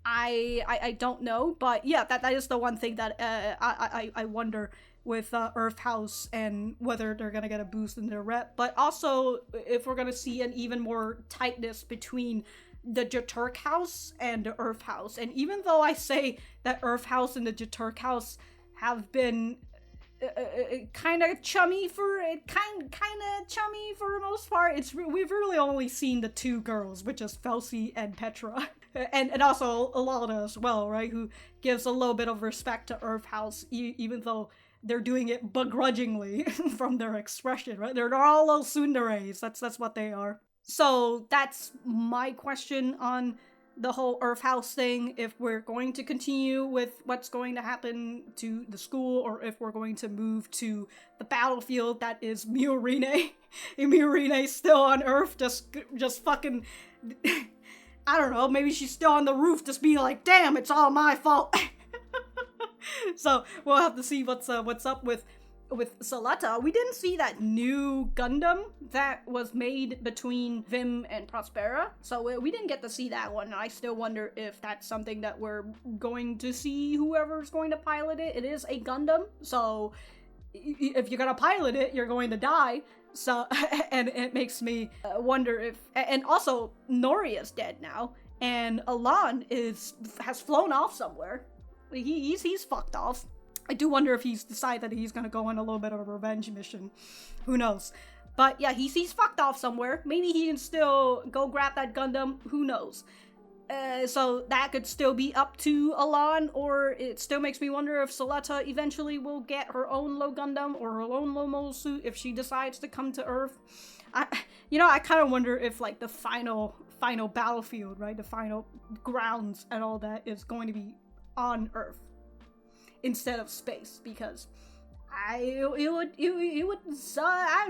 I don't know, but yeah, that is the one thing that I wonder with Earth House and whether they're gonna get a boost in their rep, but also if we're gonna see an even more tightness between the Jaturk House and the Earth House. And even though I say that Earth House and the Jaturk House have been kind of chummy for the most part, we've really only seen the two girls, which is Felsi and Petra, and also Lauda as well, right? Who gives a little bit of respect to Earth House, even though they're doing it begrudgingly from their expression, right? They're all little tsunderes. That's what they are. So that's my question on the whole Earth House thing, if we're going to continue with what's going to happen to the school, or if we're going to move to the battlefield that is Miorine. Miorine still on Earth, just fucking, I don't know, maybe she's still on the roof just being like, damn, it's all my fault. So we'll have to see what's up with Suletta. We didn't see that new Gundam that was made between Vim and Prospera, so we didn't get to see that one. I still wonder if that's something that we're going to see whoever's going to pilot it. It is a Gundam, so if you're gonna pilot it, you're going to die. So, and it makes me wonder if, and also Noria's dead now, and Elan has flown off somewhere. He's fucked off. I do wonder if he's decided that he's gonna go on a little bit of a revenge mission. Who knows? But yeah, he's fucked off somewhere. Maybe he can still go grab that Gundam. Who knows? So that could still be up to Elan, or it still makes me wonder if Suletta eventually will get her own low Gundam or her own low mobile suit if she decides to come to Earth. I kind of wonder if like the final battlefield, right, the final grounds and all that is going to be on Earth instead of space, because I don't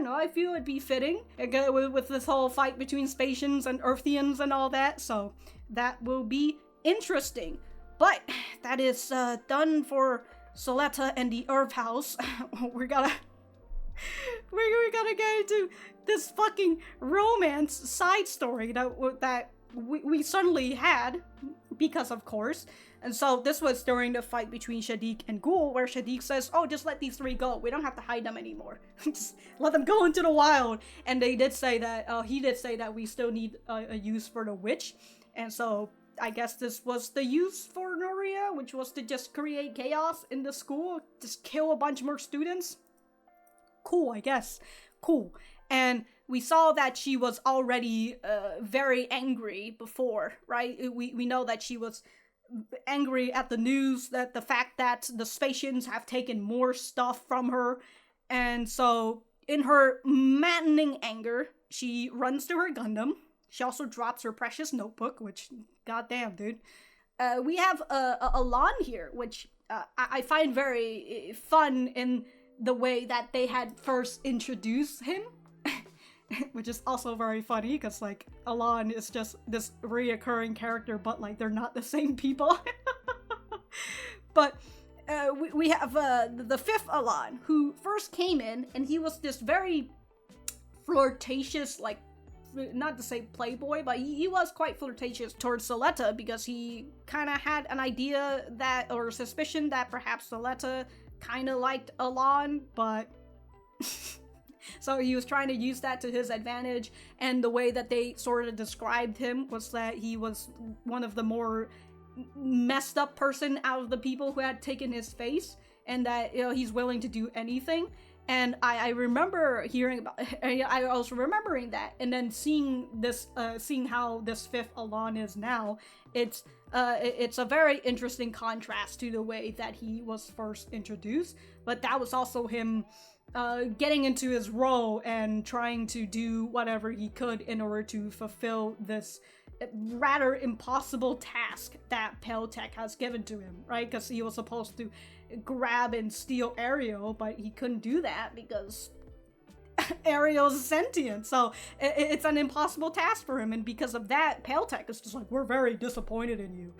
know, I feel it'd be fitting with this whole fight between Spatians and Earthians and all that, so that will be interesting. But that is done for Suletta and the Earth House. we're gonna get into this fucking romance side story that we suddenly had, because of course. And so this was during the fight between Shaddiq and Guel, where Shaddiq says, oh, just let these three go. We don't have to hide them anymore. Just let them go into the wild. And they did say that, he did say that we still need a use for the witch. And so I guess this was the use for Norea, which was to just create chaos in the school, just kill a bunch more students. Cool, I guess. Cool. And we saw that she was already very angry before, right? We know that she was angry at the news, that the fact that the Spatians have taken more stuff from her. And so in her maddening anger, she runs to her Gundam. She also drops her precious notebook, which, goddamn, dude. We have Elan here, which I find very fun in the way that they had first introduced him. Which is also very funny, because, like, Elan is just this reoccurring character, but, like, they're not the same people. But we have the fifth Elan, who first came in, and he was this very flirtatious, like, not to say playboy, but he was quite flirtatious towards Suletta, because he kind of had an idea that, or suspicion that perhaps Suletta kind of liked Elan, but... So he was trying to use that to his advantage, and the way that they sort of described him was that he was one of the more messed up person out of the people who had taken his face, and that, you know, he's willing to do anything. And I remember hearing about, I was remembering that, and then seeing this, seeing how this fifth Elan is now, it's a very interesting contrast to the way that he was first introduced, but that was also him getting into his role and trying to do whatever he could in order to fulfill this rather impossible task that Peltech has given to him, right? Because he was supposed to grab and steal Ariel, but he couldn't do that because Ariel's sentient, so it's an impossible task for him, and because of that, Pale-Tech is just like, we're very disappointed in you.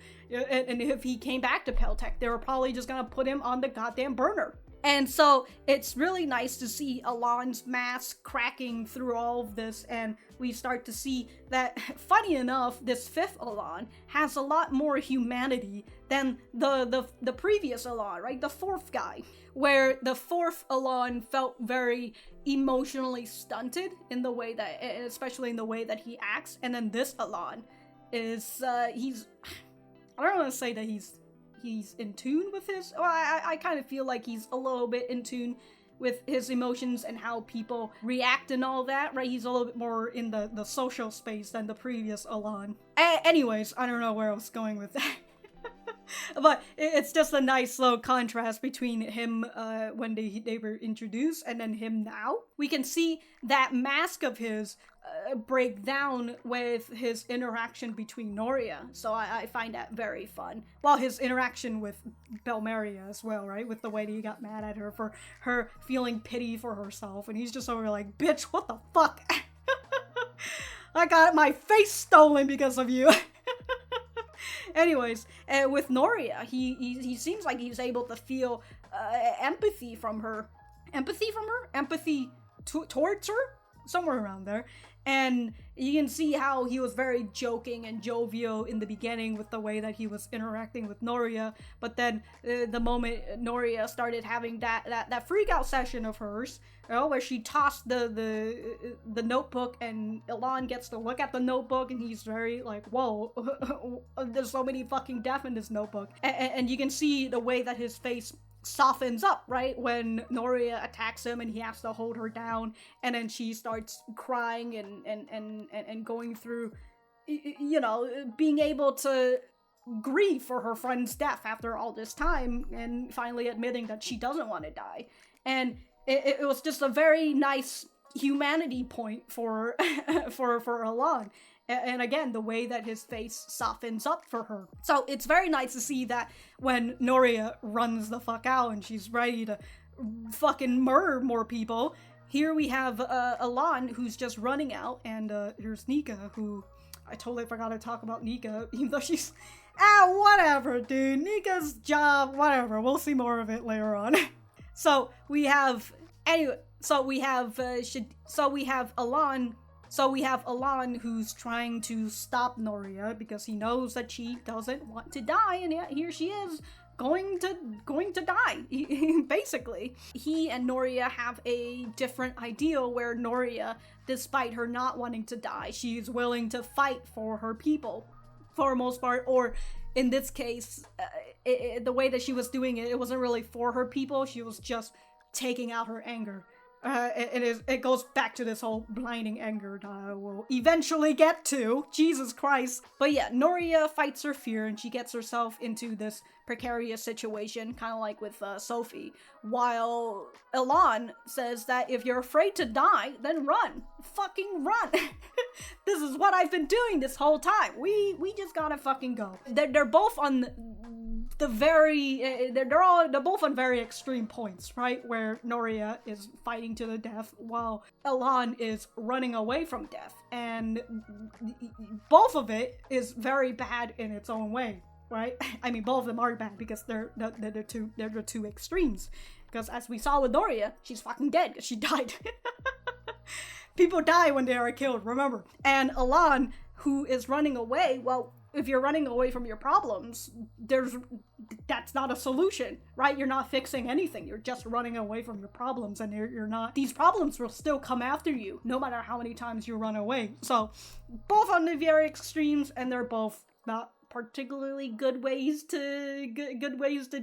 And if he came back to Pale-Tech, they were probably just gonna put him on the goddamn burner. And so it's really nice to see Elan's mask cracking through all of this, and we start to see that, funny enough, this 5th Elan has a lot more humanity than the previous Elan, right? The 4th guy, where the 4th Elan felt very emotionally stunted in the way that, especially in the way that he acts, and then this Elan is, he's, I don't want to say that he's in tune with his, well, I kind of feel like he's a little bit in tune with his emotions and how people react and all that, right? He's a little bit more in the social space than the previous Elan. Anyways, I don't know where I was going with that. But it's just a nice little contrast between him when they were introduced and then him now. We can see that mask of his break down with his interaction between Norea, so I find that very fun. Well, his interaction with Belmeria as well, right? With the way that he got mad at her for her feeling pity for herself, and he's just over like, bitch, what the fuck? I got my face stolen because of you. Anyways, with Norea, he seems like he's able to feel empathy from her. Empathy towards her? Somewhere around there. And you can see how he was very joking and jovial in the beginning with the way that he was interacting with Norea, but then the moment Norea started having that freak out session of hers, you know, where she tossed the notebook and Elan gets to look at the notebook and he's very like, whoa, there's so many fucking death in this notebook. And you can see the way that his face softens up, right, when Norea attacks him and he has to hold her down, and then she starts crying and going through, you know, being able to grieve for her friend's death after all this time, and finally admitting that she doesn't want to die. And it was just a very nice humanity point for for Elan. And again, the way that his face softens up for her. So it's very nice to see that when Norea runs the fuck out and she's ready to fucking murder more people, here we have Elan who's just running out, and here's Nika, who I totally forgot to talk about Nika, even though she's, whatever, dude. Nika's job, whatever. We'll see more of it later on. So we have, anyway, so we have Elan. So we have Elan who's trying to stop Norea because he knows that she doesn't want to die, and yet here she is going to die, basically. He and Norea have a different ideal where Norea, despite her not wanting to die, she's willing to fight for her people for the most part, or in this case, the way that she was doing it, it wasn't really for her people, she was just taking out her anger. It goes back to this whole blinding anger that I will eventually get to. Jesus Christ. But yeah, Norea fights her fear and she gets herself into this precarious situation, kind of like with Sophie, while Elan says that if you're afraid to die, then run. Fucking run. This is what I've been doing this whole time. We just gotta fucking go. They're both on the very, they're both on very extreme points, right? Where Norea is fighting to the death while Elan is running away from death. And both of it is very bad in its own way, right? I mean, both of them are bad because they're the two extremes. Because as we saw with Norea, she's fucking dead because she died. People die when they are killed, remember. And Elan, who is running away, well, if you're running away from your problems, that's not a solution, right? You're not fixing anything. You're just running away from your problems, and you're not. These problems will still come after you, no matter how many times you run away. So, both on the very extremes, and they're both not particularly good ways to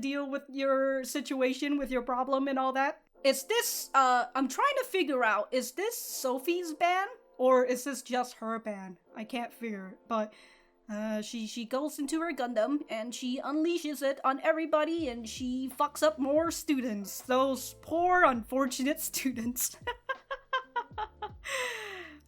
deal with your situation, with your problem, and all that. Is this? I'm trying to figure out. Is this Sophie's ban, or is this just her ban? I can't figure, but. She goes into her Gundam and she unleashes it on everybody and she fucks up more students. Those poor, unfortunate students.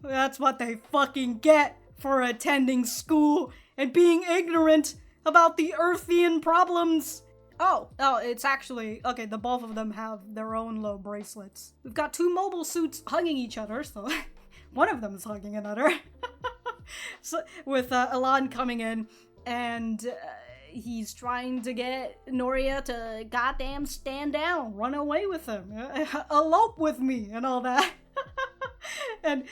That's what they fucking get for attending school and being ignorant about the Earthian problems. Oh, it's actually, okay, the both of them have their own little bracelets. We've got two mobile suits hugging each other, so one of them is hugging another. So, with Elan coming in, and he's trying to get Norea to goddamn stand down, run away with him, elope with me, and all that. And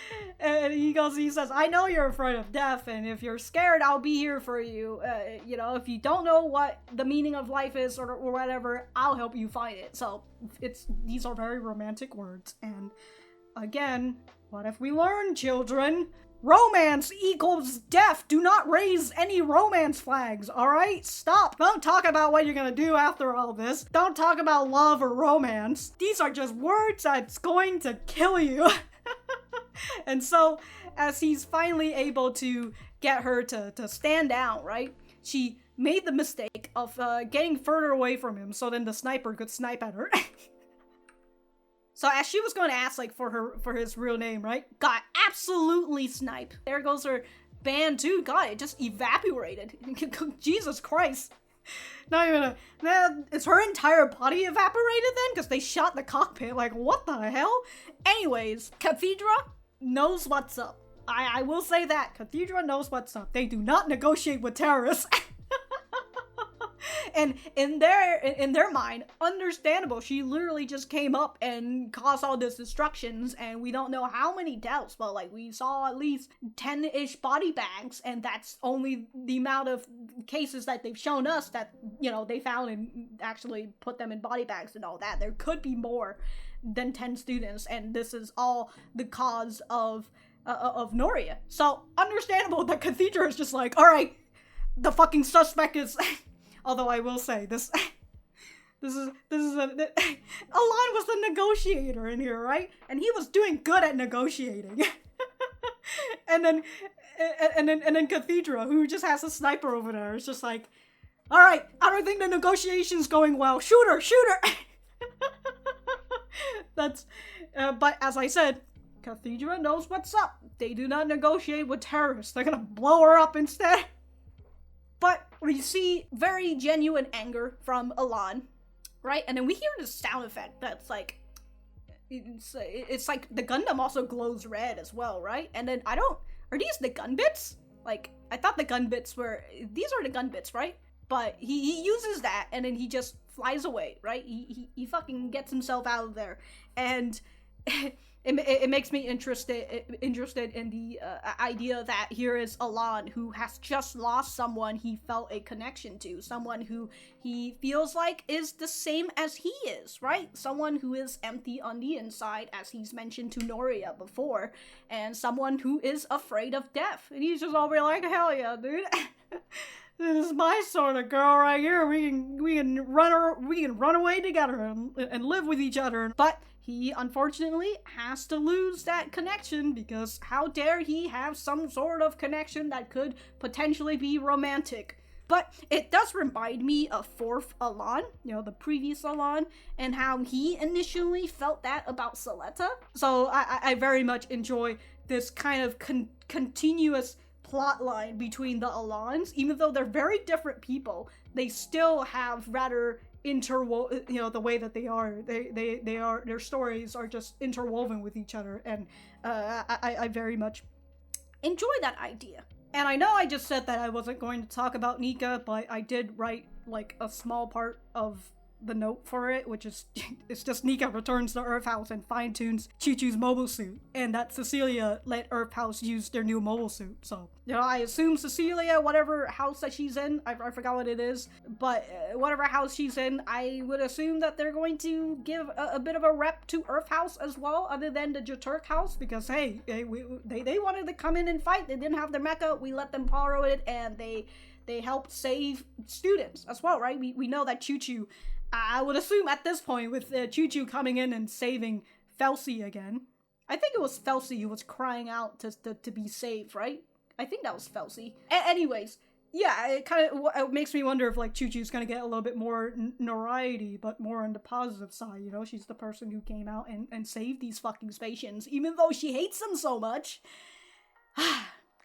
he says, I know you're afraid of death, and if you're scared, I'll be here for you. You know, if you don't know what the meaning of life is or whatever, I'll help you find it. So these are very romantic words. And again, what if we learn, children? Romance equals death. Do not raise any romance flags, alright? Stop. Don't talk about what you're gonna do after all this. Don't talk about love or romance. These are just words that's going to kill you. And so, as he's finally able to get her to stand down, right? She made the mistake of getting further away from him so then the sniper could snipe at her. So as she was going to ask, like, for his real name, right? Got absolutely sniped. There goes her band too. God, it just evaporated. Jesus Christ. Not even is her entire body evaporated then? Because they shot the cockpit. Like, what the hell? Anyways, Cathedra knows what's up. I will say that. Cathedra knows what's up. They do not negotiate with terrorists. And in their mind, understandable, she literally just came up and caused all this destructions, and we don't know how many deaths, but like we saw at least 10-ish body bags, and that's only the amount of cases that they've shown us that, you know, they found and actually put them in body bags and all that. There could be more than 10 students, and this is all the cause of Norea. So understandable that Cathedra is just like, all right, the fucking suspect is. Although I will say this is Elan was the negotiator in here, right? And he was doing good at negotiating. and then Cathedra, who just has a sniper over there, is just like, all right, I don't think the negotiation's going well. Shoot her. That's, but as I said, Cathedra knows what's up. They do not negotiate with terrorists. They're gonna blow her up instead. But we see very genuine anger from Elan, right? And then we hear this sound effect that's like, it's like the Gundam also glows red as well, right? And then are these the gun bits? Like, I thought the gun bits these are the gun bits, right? But he uses that and then he just flies away, right? He fucking gets himself out of there. And it makes me interested in the idea that here is Elan, who has just lost someone he felt a connection to, someone who he feels like is the same as he is, right? Someone who is empty on the inside, as he's mentioned to Norea before, and someone who is afraid of death. And he's just over like, hell yeah, dude. This is my sort of girl right here. We can run away together and live with each other. But he unfortunately has to lose that connection, because how dare he have some sort of connection that could potentially be romantic. But it does remind me of fourth Elan, you know, the previous Elan, and how he initially felt that about Suletta. So I very much enjoy this kind of continuous plot line between the Elans. Even though they're very different people, they still have rather you know, the way that they are, their stories are just interwoven with each other, and I very much enjoy that idea. And I know I just said that I wasn't going to talk about Nika, but I did write like a small part of the note for it, which is it's just Nika returns to Earth House and fine-tunes Choo-Choo's mobile suit, and that Ssecelia let Earth House use their new mobile suit. So, you know, I assume Ssecelia, whatever house that she's in, I forgot what it is, but whatever house she's in, I would assume that they're going to give a bit of a rep to Earth House as well, other than the Jaturk house, because hey, they wanted to come in and fight. They didn't have their mecha, we let them borrow it, and they helped save students as well, right? We know that Choo-Choo, I would assume at this point, with Choo-Choo coming in and saving Felsi again. I think it was Felsi who was crying out to be saved, right? I think that was Felsi. Anyways, yeah, it kind of it makes me wonder if like Choo-Choo's gonna get a little bit more notoriety, but more on the positive side, you know? She's the person who came out and saved these fucking Spatians, even though she hates them so much.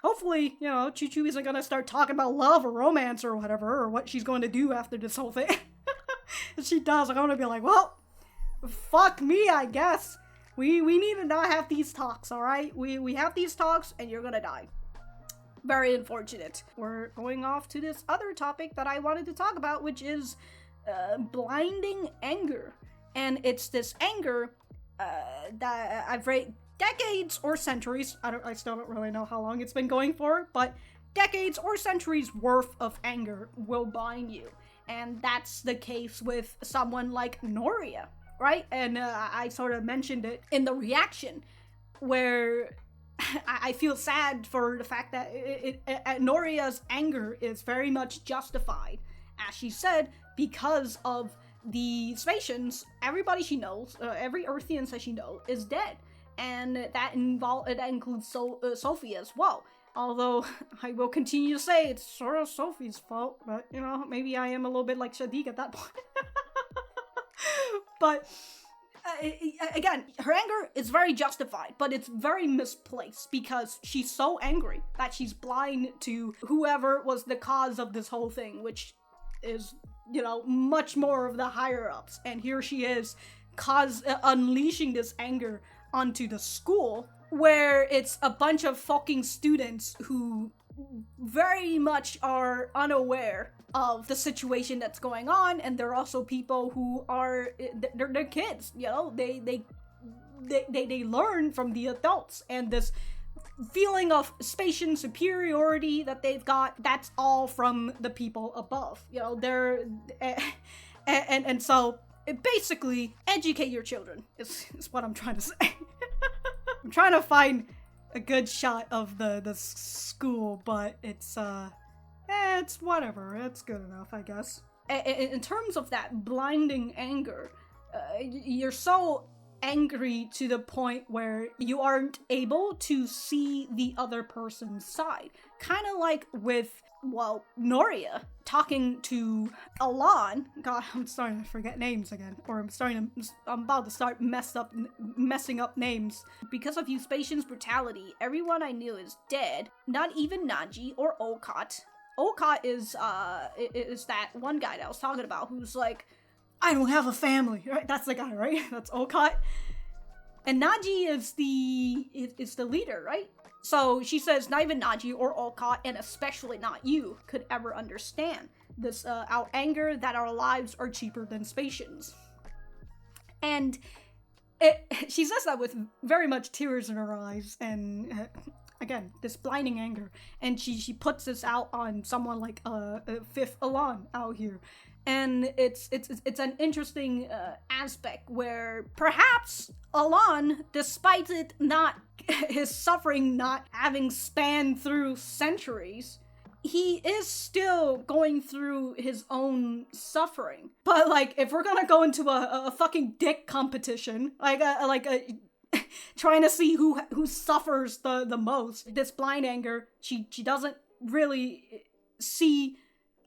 Hopefully, you know, Choo-Choo isn't gonna start talking about love or romance or whatever, or what she's going to do after this whole thing. She does. I'm gonna be like, well, fuck me, I guess. We need to not have these talks, alright? We have these talks and you're gonna die. Very unfortunate. We're going off to this other topic that I wanted to talk about, which is blinding anger. And it's this anger that I've read decades or centuries. I still don't really know how long it's been going for, but decades or centuries worth of anger will blind you. And that's the case with someone like Norea, right? And I sort of mentioned it in the reaction, where I feel sad for the fact that Norea's anger is very much justified, as she said, because of the Ssecealians. Everybody she knows, every Earthian that she knows, is dead, and that includes Sophie as well. Although I will continue to say it's sort of Sophie's fault, but you know, maybe I am a little bit like Shaddiq at that point. But again, her anger is very justified, but it's very misplaced because she's so angry that she's blind to whoever was the cause of this whole thing, which is, you know, much more of the higher ups. And here she is unleashing this anger onto the school, where it's a bunch of fucking students who very much are unaware of the situation that's going on, and they're also people who are they're kids, you know, they learn from the adults, and this feeling of Ssecealian superiority that they've got, that's all from the people above, you know. They're and so basically educate your children is what I'm trying to say. I'm trying to find a good shot of the school, but it's whatever. It's good enough, I guess. In terms of that blinding anger, you're so angry to the point where you aren't able to see the other person's side. Kind of like with, well, Norea talking to Elan. God, I'm starting to forget names again. Or I'm about to start messing up names. Because of Ssecealian's brutality, everyone I knew is dead. Not even Naji or Olcott. Olcott is that one guy that I was talking about who's like, I don't have a family, right? That's the guy, right? That's Olcott. And Naji is the leader, right? So she says, not even Naji or Olcott, and especially not you, could ever understand this, our anger that our lives are cheaper than Ssecealians. And she says that with very much tears in her eyes, and again, this blinding anger. And she puts this out on someone like Fifth Elan out here. And it's an interesting aspect where perhaps Elan, despite it not his suffering not having spanned through centuries, he is still going through his own suffering. But like, if we're gonna go into a fucking dick competition, trying to see who suffers the most, this blind anger, she doesn't really see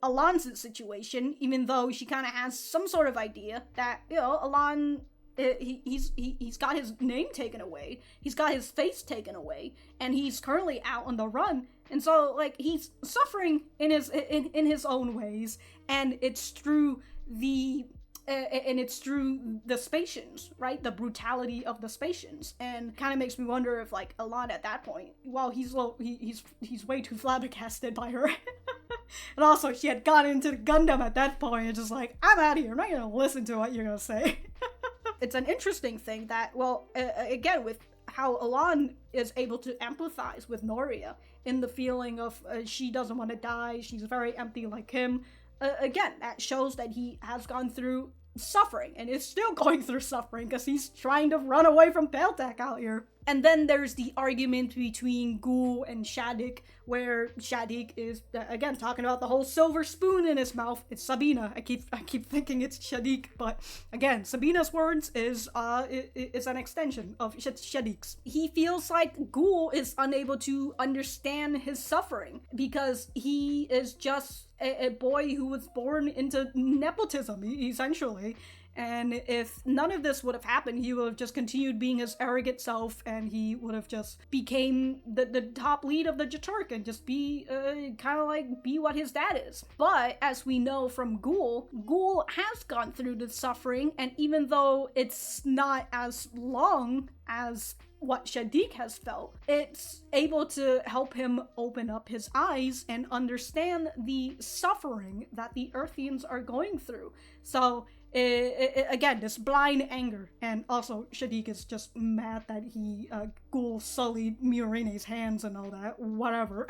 Elan's situation, even though she kind of has some sort of idea that, you know, Elan, he's got his name taken away, he's got his face taken away, and he's currently out on the run, and so like he's suffering in his own ways, and it's through the Ssecealians, right? The brutality of the Ssecealians, and kind of makes me wonder if like Elan at that point, well, he's way too flabbergasted by her. And also, she had gotten into the Gundam at that point, and just like, I'm out of here, I'm not gonna listen to what you're gonna say. It's an interesting thing that, well, again, with how Elan is able to empathize with Norea in the feeling of she doesn't want to die, she's very empty like him. Again, that shows that he has gone through suffering, and is still going through suffering, because he's trying to run away from Peltek out here. And then there's the argument between Guel and Shaddiq, where Shaddiq is, again, talking about the whole silver spoon in his mouth. It's Sabina. I keep thinking it's Shaddiq, but again, Sabina's words is an extension of Shaddiq's. He feels like Guel is unable to understand his suffering, because he is just a boy who was born into nepotism, essentially. And if none of this would have happened, he would have just continued being his arrogant self, and he would have just became the top lead of the Jeturk and just be kind of like be what his dad is. But as we know from Guel has gone through the suffering, and even though it's not as long as what Shaddiq has felt, it's able to help him open up his eyes and understand the suffering that the Earthians are going through. So again, this blind anger, and also Shaddiq is just mad that he Guel sullied Miorine's hands and all that, whatever.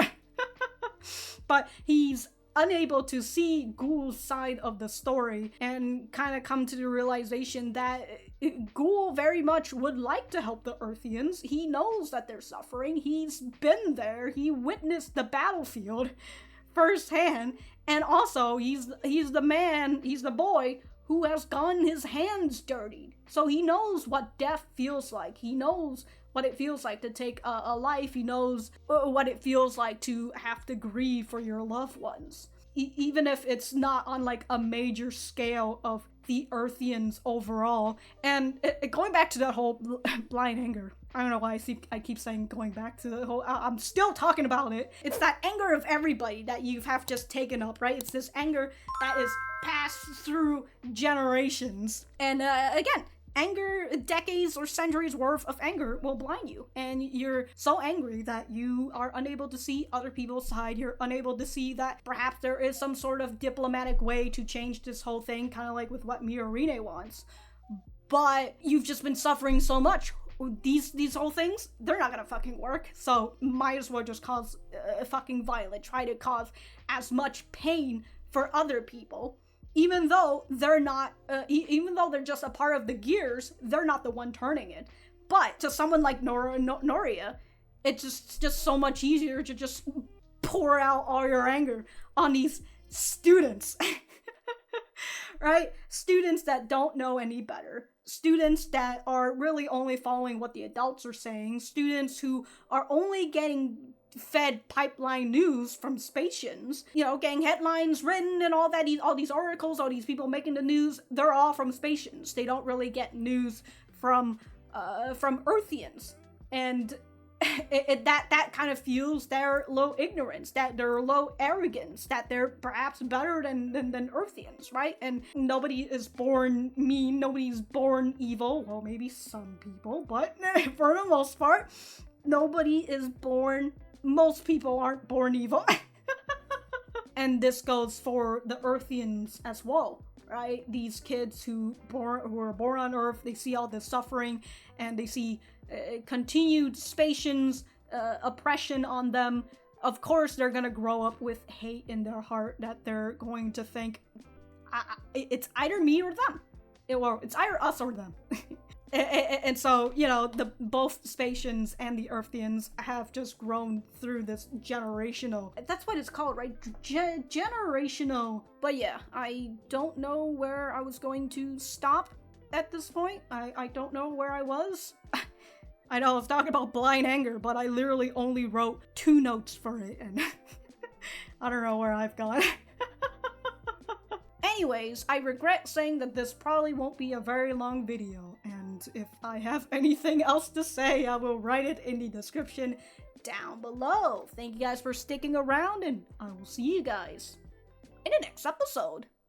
But he's unable to see Guel's side of the story and kind of come to the realization that Guel very much would like to help the Earthians. He knows that they're suffering. He's been there. He witnessed the battlefield firsthand. And also, he's the man, he's the boy who has gotten his hands dirtied. So he knows what death feels like. He knows what it feels like to take a life. He knows what it feels like to have to grieve for your loved ones. Even if it's not on like a major scale of the Earthians overall. And going back to that whole blind anger, I don't know why I keep saying going back to the whole, I'm still talking about it. It's that anger of everybody that you have just taken up, right? It's this anger that is passed through generations. And again, anger, decades or centuries worth of anger will blind you. And you're so angry that you are unable to see other people's side. You're unable to see that perhaps there is some sort of diplomatic way to change this whole thing, kind of like with what Miorine wants. But you've just been suffering so much. These whole things, they're not gonna fucking work. So might as well just cause fucking violence. Try to cause as much pain for other people. Even though they're not, even though they're just a part of the gears, they're not the one turning it. But to someone like Norea, it's just so much easier to just pour out all your anger on these students. Right? Students that don't know any better. Students that are really only following what the adults are saying. Students who are only getting fed pipeline news from Spatians, you know, getting headlines written and all that, all these articles, all these people making the news, they're all from Spatians. They don't really get news from Earthians. And that kind of fuels their low ignorance, that their low arrogance, that they're perhaps better than Earthians, right? And nobody is born mean, nobody's born evil. Well, maybe some people, but for the most part, nobody is born. Most people aren't born evil. And this goes for the Earthians as well, right? These kids who are born on Earth, they see all this suffering, and they see continued Spatians oppression on them. Of course, they're gonna grow up with hate in their heart, that they're going to think, it's either me or them. It's either us or them. And so, you know, both Spatians and the Earthians have just grown through this generational, that's what it's called, right? Generational. But yeah, I don't know where I was going to stop at this point. I don't know where I was. I know I was talking about blind anger, but I literally only wrote 2 notes for it, and I don't know where I've gone. Anyways, I regret saying that this probably won't be a very long video, and if I have anything else to say, I will write it in the description down below. Thank you guys for sticking around, and I will see you guys in the next episode.